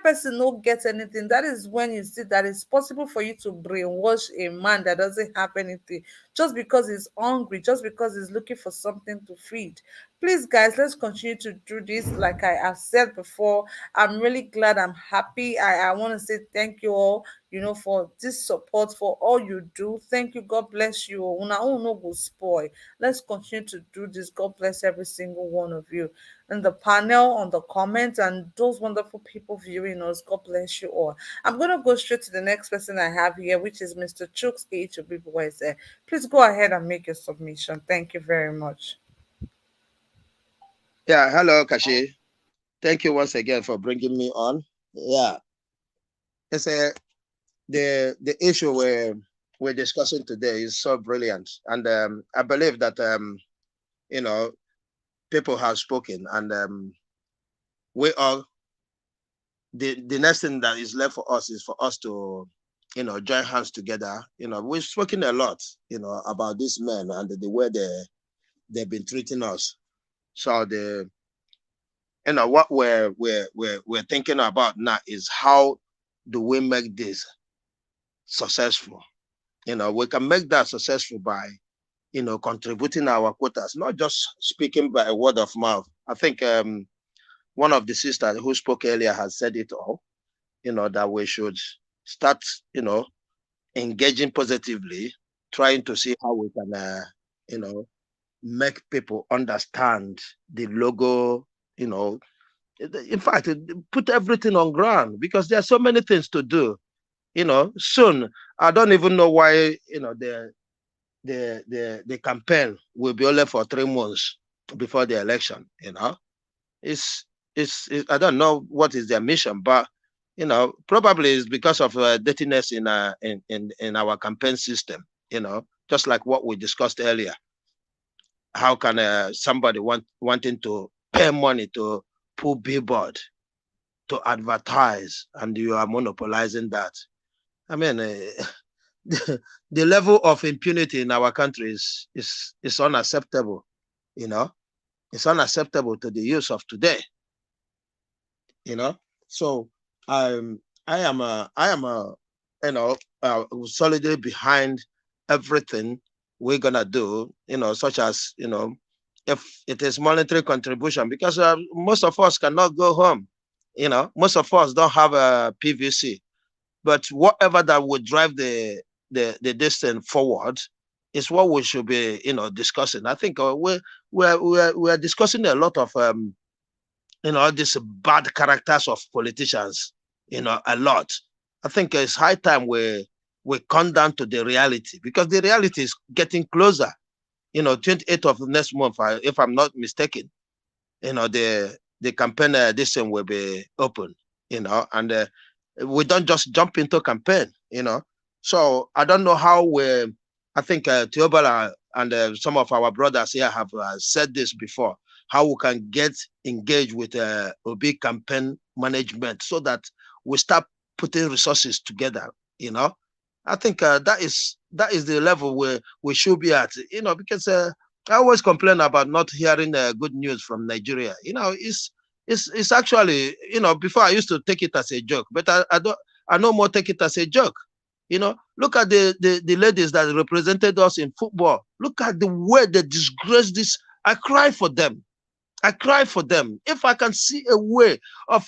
Speaker 2: person no get anything, that is when you see that it's possible for you to brainwash a man that doesn't have anything, just because he's hungry, just because he's looking for something to feed. Please, guys, let's continue to do this. Like I have said before, I'm really glad, I'm happy. I want to say thank you all, for this support, for all you do. Thank you. God bless you. Una own no go spoil. Let's continue to do this. God bless every single one of you in the panel, on the comments, and those wonderful people viewing us. God bless you all. I'm going to go straight to the next person I have here, which is Mr. Chooks AUG. Please go ahead and make your submission. Thank you very much.
Speaker 3: Yeah, hello, Kashi. Thank you once again for bringing me on. Yeah, it's the issue we're discussing today is so brilliant, and I believe that you know people have spoken, and we all the next thing that is left for us is for us to join hands together. We've spoken a lot about these men and the way they've been treating us. So what we're thinking about now is how do we make this successful. We can make that successful by contributing our quotas, not just speaking by word of mouth. I think one of the sisters who spoke earlier has said it all, that we should start engaging positively, trying to see how we can make people understand the logo, in fact, put everything on ground, because there are so many things to do. Soon, I don't even know why the campaign will be only for 3 months before the election. It's I don't know what is their mission, but probably it's because of dirtiness in our campaign system. Just like what we discussed earlier. How can somebody wanting to pay money to pull billboard to advertise, and you are monopolizing that? I mean, the level of impunity in our country is unacceptable. It's unacceptable to the youth of today. So I am solidly behind everything we're gonna do. Such as if it is monetary contribution, because most of us cannot go home. Most of us don't have a PVC. But whatever that would drive the distance forward is what we should be, discussing. I think we're discussing a lot of these bad characters of politicians, a lot. I think it's high time we come down to the reality, because the reality is getting closer. 28th of next month, if I'm not mistaken, the campaign this will be open, and we don't just jump into campaign, So I don't know how I think Teobala and some of our brothers here have said this before, how we can get engaged with OB campaign management so that we start putting resources together, I think that is the level where we should be at, because I always complain about not hearing good news from Nigeria. It's actually, before I used to take it as a joke, but I no more take it as a joke. Look at the ladies that represented us in football. Look at the way they disgrace this. I cry for them. I cry for them. If I can see a way of,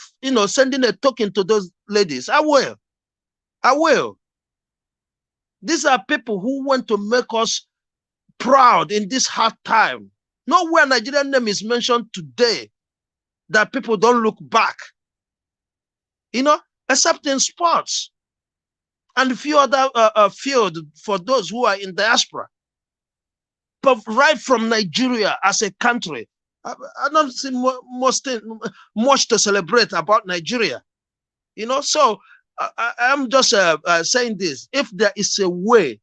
Speaker 3: sending a token to those ladies, I will. I will. These are people who want to make us proud in this hard time. Nowhere Nigerian name is mentioned today that people don't look back, except in sports and a few other fields for those who are in diaspora. But right from Nigeria as a country, I don't see much to celebrate about Nigeria. So I'm just saying this. If there is a way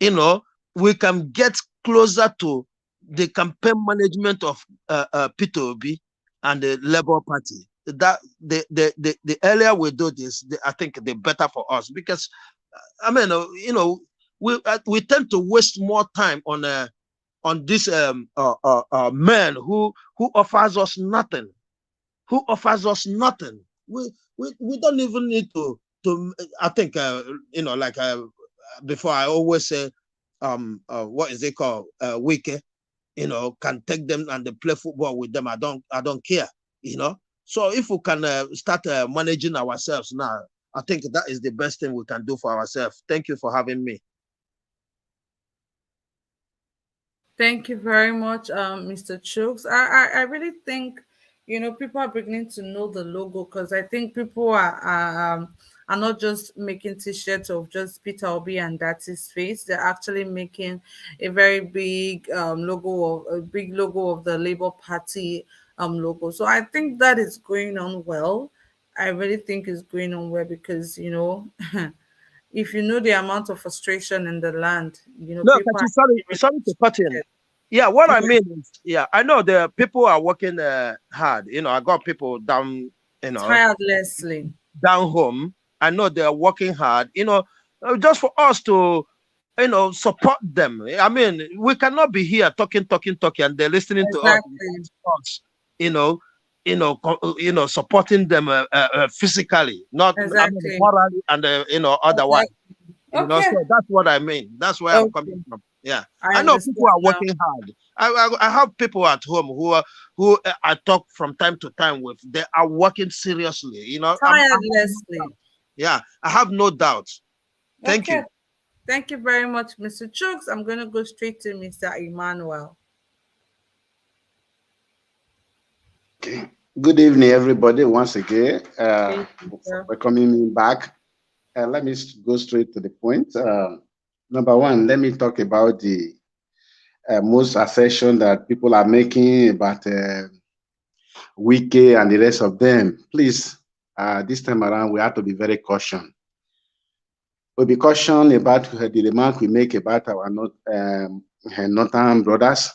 Speaker 3: you know, we can get closer to the campaign management of Peter Obi and the Labour Party. That the earlier we do this, I think the better for us, because I mean, you know, we tend to waste more time on this man who offers us nothing, who offers us nothing. We don't even need to I think you know, like before I always say what is it called, Wiki, you know, can take them and they play football with them. I don't care, you know. So if we can start managing ourselves now, I think that is the best thing we can do for ourselves. Thank you for having me.
Speaker 2: Thank you very much, Mr. Chooks. I really think, people are beginning to know the logo, because I think people are not just making t-shirts of just Peter Obi and that's his face. They're actually making a very big big logo of the Labour Party logo. So I think that is going on well. I really think it's going on well because, if you know the amount of frustration in the land,
Speaker 3: No,
Speaker 2: people are
Speaker 3: sorry to cut in.
Speaker 2: really.
Speaker 3: Yeah, what I
Speaker 2: Yeah,
Speaker 3: mean is, yeah, I know the people are working hard. You know, I got people down, you know,
Speaker 2: tirelessly.
Speaker 3: down home. I know they're working hard. You know, just for us to, you know, support them. I mean, we cannot be here talking, and they're listening to us,
Speaker 2: Exactly.
Speaker 3: us, you know, supporting them physically, not, I mean,
Speaker 2: Exactly.
Speaker 3: morally and otherwise.
Speaker 2: Exactly.
Speaker 3: You know,
Speaker 2: Okay.
Speaker 3: so that's what I mean. That's where I'm coming
Speaker 2: Okay.
Speaker 3: from. Yeah,
Speaker 2: I
Speaker 3: I know people
Speaker 2: understand
Speaker 3: are
Speaker 2: now.
Speaker 3: working hard. I have people at home who I talk from time to time with. They are working seriously. You know, I have no doubt.
Speaker 2: Tirelessly.
Speaker 3: Yeah, I have no doubt. Thank
Speaker 2: Okay.
Speaker 3: you.
Speaker 2: Thank you very much, Mr. Chooks. I'm going to go straight to Mr. Emmanuel.
Speaker 4: Okay. Good evening, everybody, once again,
Speaker 2: Thank you,
Speaker 4: for
Speaker 2: sir.
Speaker 4: welcoming me back. Let me go straight to the point. Number one, let me talk about the most assertion that people are making about Wike and the rest of them. Please, this time around, we have to be very cautious. We'll be cautious about the remark we make about our northern brothers,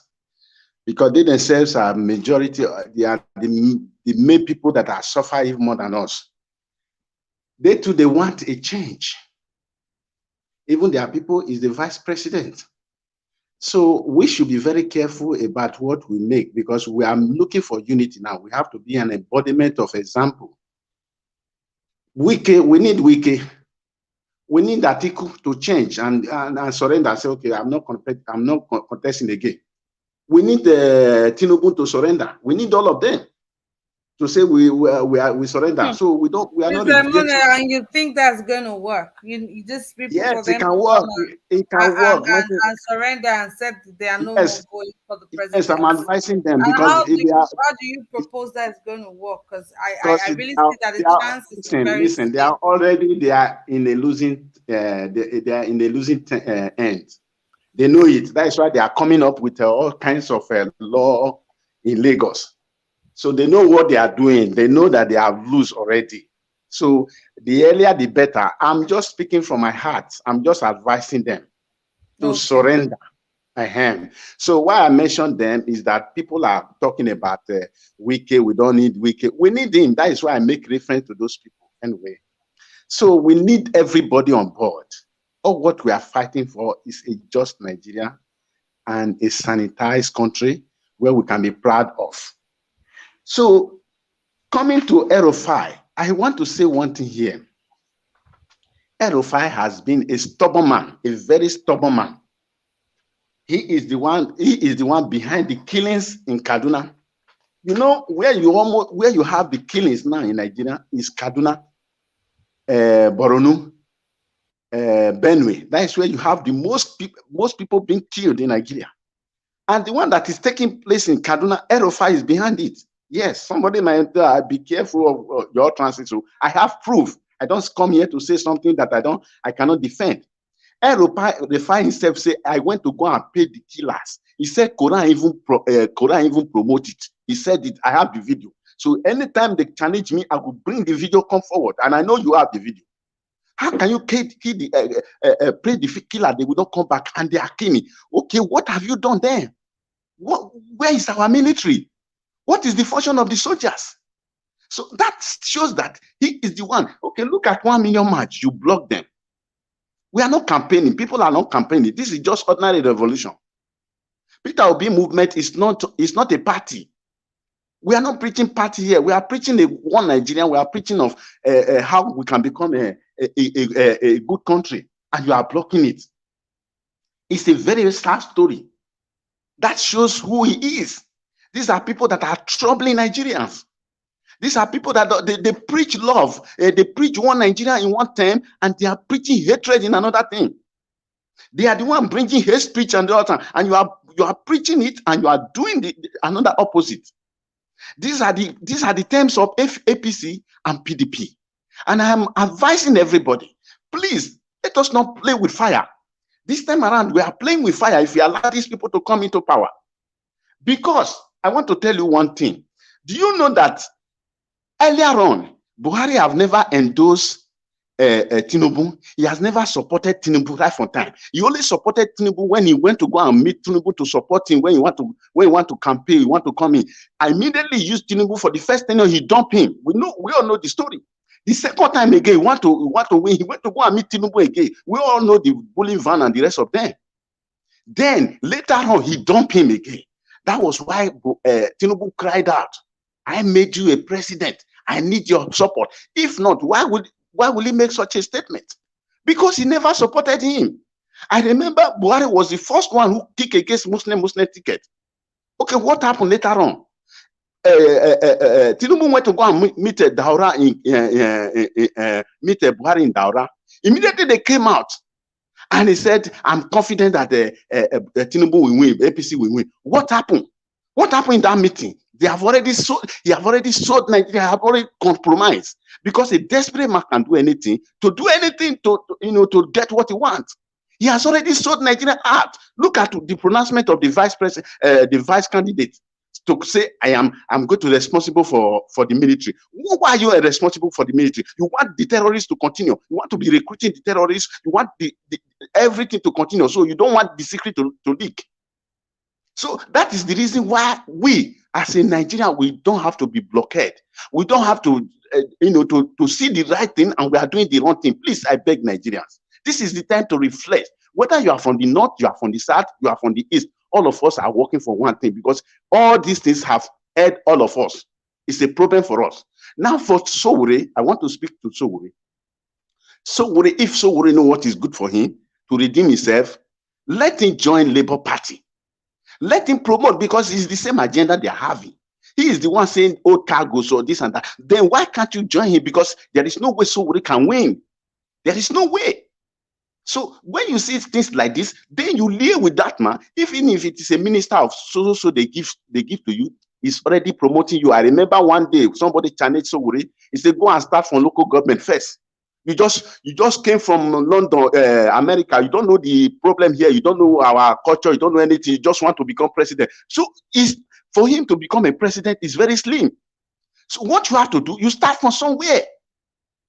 Speaker 4: because they themselves are majority, they are the main people that are suffering even more than us. They too, they want a change. Even their people is the vice president. So we should be very careful about what we make, because we are looking for unity now. We have to be an embodiment of example. We need Wike. We need Atiku to change and surrender and say, okay, I'm not contesting again. We need Tinubu to surrender. We need all of them to say we surrender. So we are not
Speaker 2: Mr.
Speaker 4: rejecting.
Speaker 2: Emmanuel, and you think that's going to work? You just people for
Speaker 4: Yes, it
Speaker 2: them to
Speaker 4: can
Speaker 2: come
Speaker 4: work. It can work.
Speaker 2: and surrender and said they are no more
Speaker 4: Yes,
Speaker 2: going for the
Speaker 4: yes, I'm
Speaker 2: presidency.
Speaker 4: advising them,
Speaker 2: And
Speaker 4: because if they are,
Speaker 2: how do you propose that it's going to work? Because I
Speaker 4: because
Speaker 2: really see that the chance is very
Speaker 4: listen, they are
Speaker 2: slim.
Speaker 4: already, they are in a losing they are in a losing end. They know it. That is why they are coming up with all kinds of law in Lagos. So they know what they are doing. They know that they have lose already. So the earlier the better. I'm just speaking from my heart. I'm just advising them to
Speaker 2: Okay.
Speaker 4: surrender. So why I mentioned them is that people are talking about Wike. We don't need Wike. We need him. That is why I make reference to those people anyway. So we need everybody on board. All what we are fighting for is a just Nigeria and a sanitized country where we can be proud of. So coming to Rufai, I want to say one thing here. Rufai has been a stubborn man, a very stubborn man. He is the one behind the killings in Kaduna. You know, where you have the killings now in Nigeria is Kaduna, Borno, Benue. That is where you have the most people being killed in Nigeria. And the one that is taking place in Kaduna, Rufai is behind it. Yes, somebody might be careful of your transit. So I have proof. I don't come here to say something that I cannot defend. Rufai himself say, I went to go and pay the killers. He said, Quran even promote it. He said it. I have the video. So anytime they challenge me, I will bring the video, come forward. And I know you have the video. How can you pray the killer? They will not come back and they are killing. Okay, what have you done then? Where is our military? What is the function of the soldiers? So that shows that he is the one. Okay, look at 1 million march. You block them. We are not campaigning. People are not campaigning. This is just ordinary revolution. Peter Obi movement is not a party. We are not preaching party here. We are preaching one Nigerian. We are preaching of how we can become a good country, and you are blocking it. It's a very sad story. That shows who he is. These are people that are troubling Nigerians. These are people that they preach love. They preach one Nigeria in one term, and they are preaching hatred in another thing. They are the one bringing hate speech and the other, and you are preaching it, and you are doing another opposite. These are the terms of APC and PDP, and I am advising everybody, please let us not play with fire. This time around, we are playing with fire if we allow these people to come into power. Because I want to tell you one thing. Do you know that earlier on, Buhari have never endorsed Tinubu? He has never supported Tinubu right from time. He only supported Tinubu when he went to go and meet Tinubu to support him when he want to campaign, he want to come in. I immediately used Tinubu for the first tenure. He dumped him. We all know the story. The second time again, he want to win. He went to go and meet Tinubu again. We all know the bullying van and the rest of them. Then later on, he dumped him again. That was why Tinubu cried out, "I made you a president. I need your support. If not, why will he make such a statement?" Because he never supported him. I remember Buhari was the first one who kicked against Muslim ticket. Okay, what happened later on? Tinubu went to go and meet Daura meet Buhari in Daura. Immediately they came out and he said, "I'm confident that Tinubu will win, APC will win." What happened? What happened in that meeting? He have already sold Nigeria, have already compromised, because a desperate man can do anything to get what he wants. He has already sold Nigeria out. Look at the pronouncement of the vice president, the vice candidate, to say, I'm going to be responsible for the military. Why are you responsible for the military? You want the terrorists to continue. You want to be recruiting the terrorists. You want everything to continue. So you don't want the secret to leak. So that is the reason why we, as a Nigerian, we don't have to be blocked. We don't have to, to see the right thing and we are doing the wrong thing. Please, I beg Nigerians, this is the time to reflect. Whether you are from the north, you are from the south, you are from the east, all of us are working for one thing, because all these things have hurt all of us. It's a problem for us. Now for Sowore, I want to speak to Sowore. Sowore, if Sowore know what is good for him to redeem himself, let him join Labour Party. Let him promote, because it's the same agenda they are having. He is the one saying old cargoes or this and that. Then why can't you join him? Because there is no way Sowore can win. There is no way. So when you see things like this, then you live with that man. Even if it is a minister of so they give to you, he's already promoting you. I remember one day somebody challenged Sowore. He said, "Go and start from local government first. You just came from London, America. You don't know the problem here. You don't know our culture. You don't know anything. You just want to become president." So for him to become a president is very slim. So what you have to do, you start from somewhere.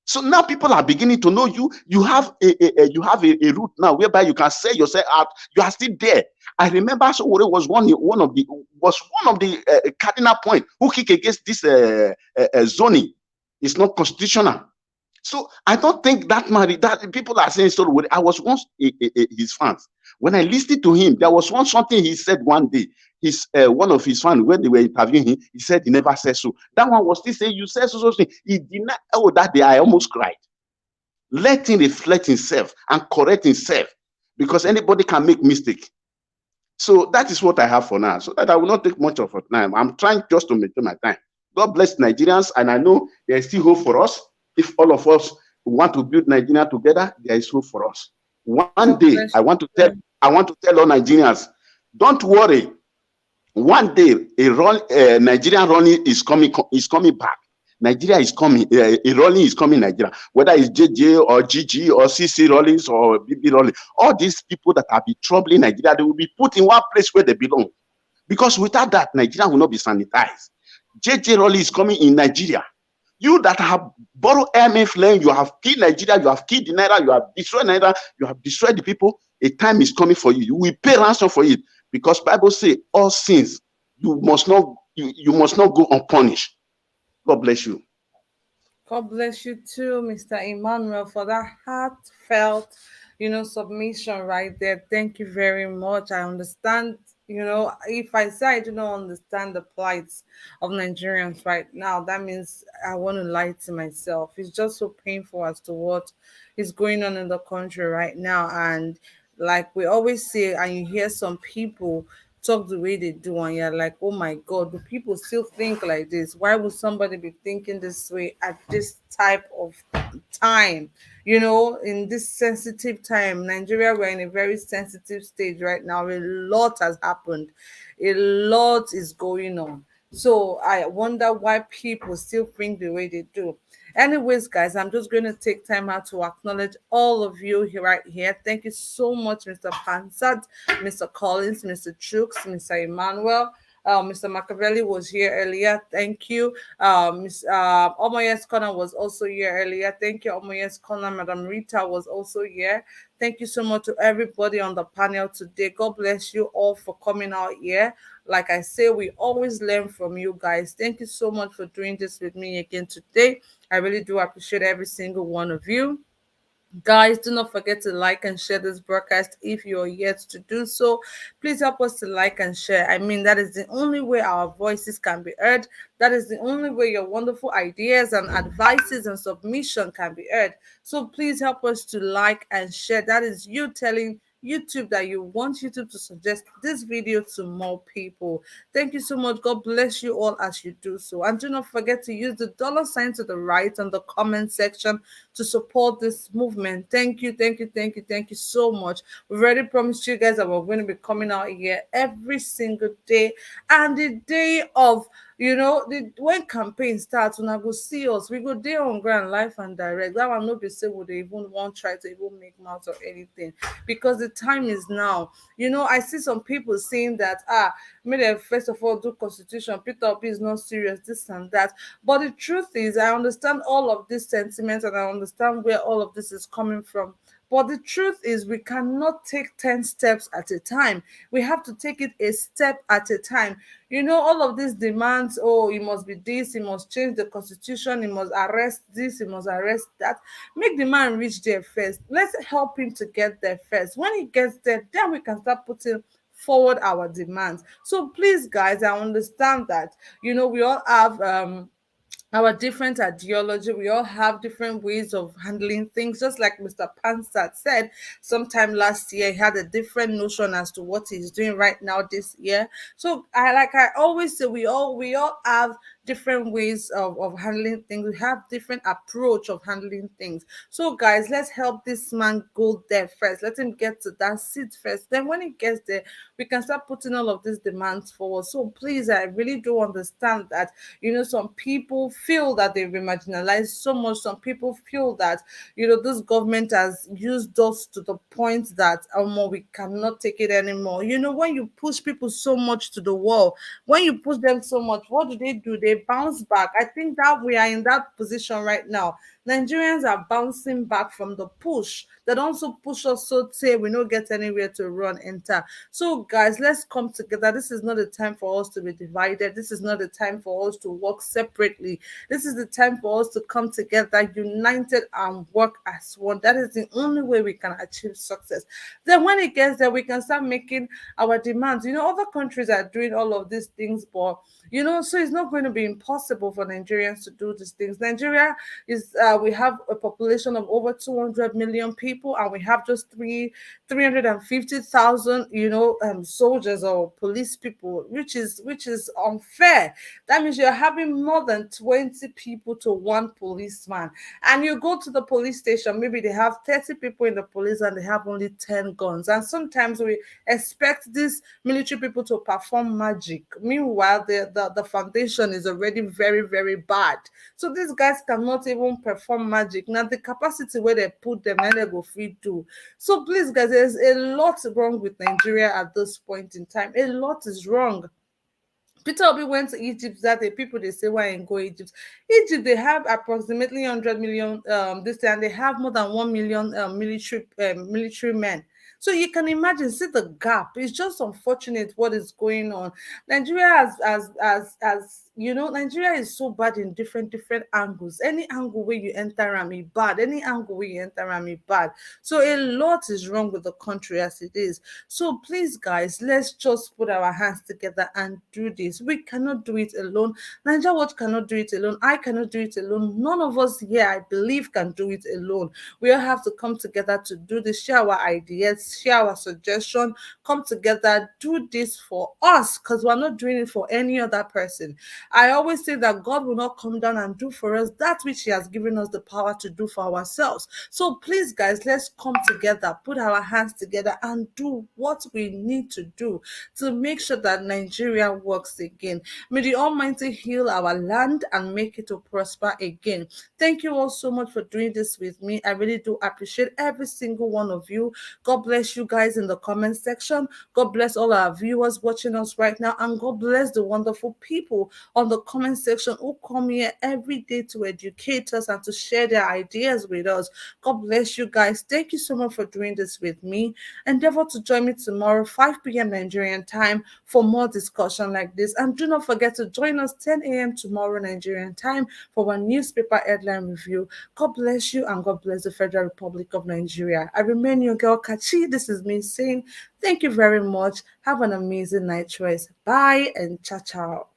Speaker 4: So now people are beginning to know you. You have a route now whereby you can sell yourself out. You are still there. I remember Sowore was one of the cardinal point who kicked against this zoning. It's not constitutional. So I don't think that people are saying Sowore. I was once his fans. When I listened to him, there was something he said one day. One of his fans, when they were interviewing him, he said he never said so. That one was still saying, "You said so." He denied. Oh, that day I almost cried. Let him reflect himself and correct himself, because anybody can make mistake. So that is what I have for now, so that I will not take much of your time. I'm trying just to maintain my time. God bless Nigerians, and I know there is still hope for us. If all of us want to build Nigeria together, there is hope for us. One day, I want to tell all Nigerians, don't worry. One day, Nigerian rolling is coming back. Nigeria is coming. A rolling is coming. Nigeria, whether it's JJ or GG or CC Rollins or BB Rolling, all these people that have been troubling Nigeria, they will be put in one place where they belong. Because without that, Nigeria will not be sanitized. JJ Rolling is coming in Nigeria. You that have borrowed IMF land, you have killed Nigeria, you have killed the Naira, you have destroyed Nigeria, you have destroyed the people. A time is coming for you. You will pay ransom for it, because Bible says all sins you must not go unpunished. God bless you.
Speaker 2: God bless you too, Mr. Emmanuel, for that heartfelt, submission right there. Thank you very much. I understand, if I say I do not understand the plights of Nigerians right now, that means I want to lie to myself. It's just so painful as to what is going on in the country right now. And like we always say, and you hear some people talk the way they do, and you're like, oh my god, do people still think like this? Why would somebody be thinking this way at this type of time, in this sensitive time? Nigeria, we're in a very sensitive stage right now. A lot has happened, a lot is going on. So I wonder why people still think the way they do. Anyways, guys, I'm just going to take time out to acknowledge all of you here right here. Thank you so much, Mr. Pansat, Mr. Collins, Mr. Chooks, Mr. Emmanuel. Mr. Machiavelli was here earlier. Thank you. Miss Omoyes Connor was also here earlier. Thank you, Omoyes Connor. Madam Rita was also here. Thank you so much to everybody on the panel today. God bless you all for coming out here. Like I say, we always learn from you guys. Thank you so much for doing this with me again today. I really do appreciate every single one of you. Guys, do not forget to like and share this broadcast if you're yet to do so. Please help us to like and share. I mean, that is the only way our voices can be heard. That is the only way your wonderful ideas and advices and submission can be heard. So please help us to like and share. That is you telling YouTube that you want YouTube to suggest this video to more people. Thank you so much. God bless you all as you do so. And do not forget to use the dollar sign to the right on the comment section to support this movement. Thank you, thank you, thank you, thank you so much. We've already promised you guys that we're going to be coming out here every single day. And the day of, when campaign starts, when I go see us, we go there on ground, live and direct. That one no be say would they even want try to even make mouth or anything, because the time is now. I see some people saying that may they first of all do constitution. Peter Obi is not serious, this and that. But the truth is, I understand all of these sentiments and I understand where all of this is coming from. But the truth is, we cannot take 10 steps at a time. We have to take it a step at a time. All of these demands, oh, it must be this, it must change the constitution, it must arrest this, it must arrest that. Make the man reach there first. Let's help him to get there first. When he gets there, then we can start putting forward our demands. So please, guys, I understand that, we all have our different ideology. We all have different ways of handling things. Just like Mr. Pansat said, sometime last year he had a different notion as to what he's doing right now this year. So I always say, we all have different ways of handling things. We have different approach of handling things. So guys, let's help this man go there first. Let him get to that seat first. Then when he gets there, we can start putting all of these demands forward. So please, I really do understand that, some people feel that they've been marginalized so much. Some people feel that, this government has used us to the point that we cannot take it anymore. When you push people so much to the wall, when you push them so much, what do? They bounce back. I think that we are in that position right now. Nigerians are bouncing back from the push. That also push us so say we don't get anywhere to run enter. So guys, let's come together. This is not a time for us to be divided. This is not a time for us to work separately. This is the time for us to come together, united, and work as one. That is the only way we can achieve success. Then when it gets there, we can start making our demands. Other countries are doing all of these things, but so it's not going to be impossible for Nigerians to do these things. Nigeria is we have a population of over 200 million people, and we have just 350,000 soldiers or police people, which is unfair. That means you're having more than 20 people to one policeman, and you go to the police station, maybe they have 30 people in the police and they have only 10 guns, and sometimes we expect these military people to perform magic. Meanwhile, the foundation is already very, very bad. So these guys cannot even perform magic. Now the capacity where they put them and they go free do. So please, guys, there's a lot wrong with Nigeria at this point in time. A lot is wrong. Peter Obi went to Egypt that day. People they say why ain't go Egypt. Egypt they have approximately 100 million this year, and they have more than 1 million military men. So you can imagine, see the gap. It's just unfortunate what is going on. Nigeria as you know, Nigeria is so bad in different angles. Any angle where you enter me bad, any angle where you enter me bad. So a lot is wrong with the country as it is. So please, guys, let's just put our hands together and do this. We cannot do it alone. Nigeria Watch cannot do it alone. I cannot do it alone. None of us here, I believe, can do it alone. We all have to come together to do this, share our ideas, share our suggestion, come together, do this for us, because we're not doing it for any other person. I always say that God will not come down and do for us that which He has given us the power to do for ourselves. So please, guys, let's come together, put our hands together, and do what we need to do to make sure that Nigeria works again. May the Almighty heal our land and make it to prosper again. Thank you all so much for doing this with me. I really do appreciate every single one of you. God bless you guys in the comment section. God bless all our viewers watching us right now. And God bless the wonderful people on the comment section who come here every day to educate us and to share their ideas with us. God bless you guys. Thank you so much for doing this with me. Endeavor to join me tomorrow, 5 p.m. Nigerian time, for more discussion like this. And do not forget to join us 10 a.m. tomorrow Nigerian time for our newspaper headline review. God bless you and God bless the Federal Republic of Nigeria. I remain your girl Kachi. This is me saying thank you very much. Have an amazing night choice. Bye and ciao ciao.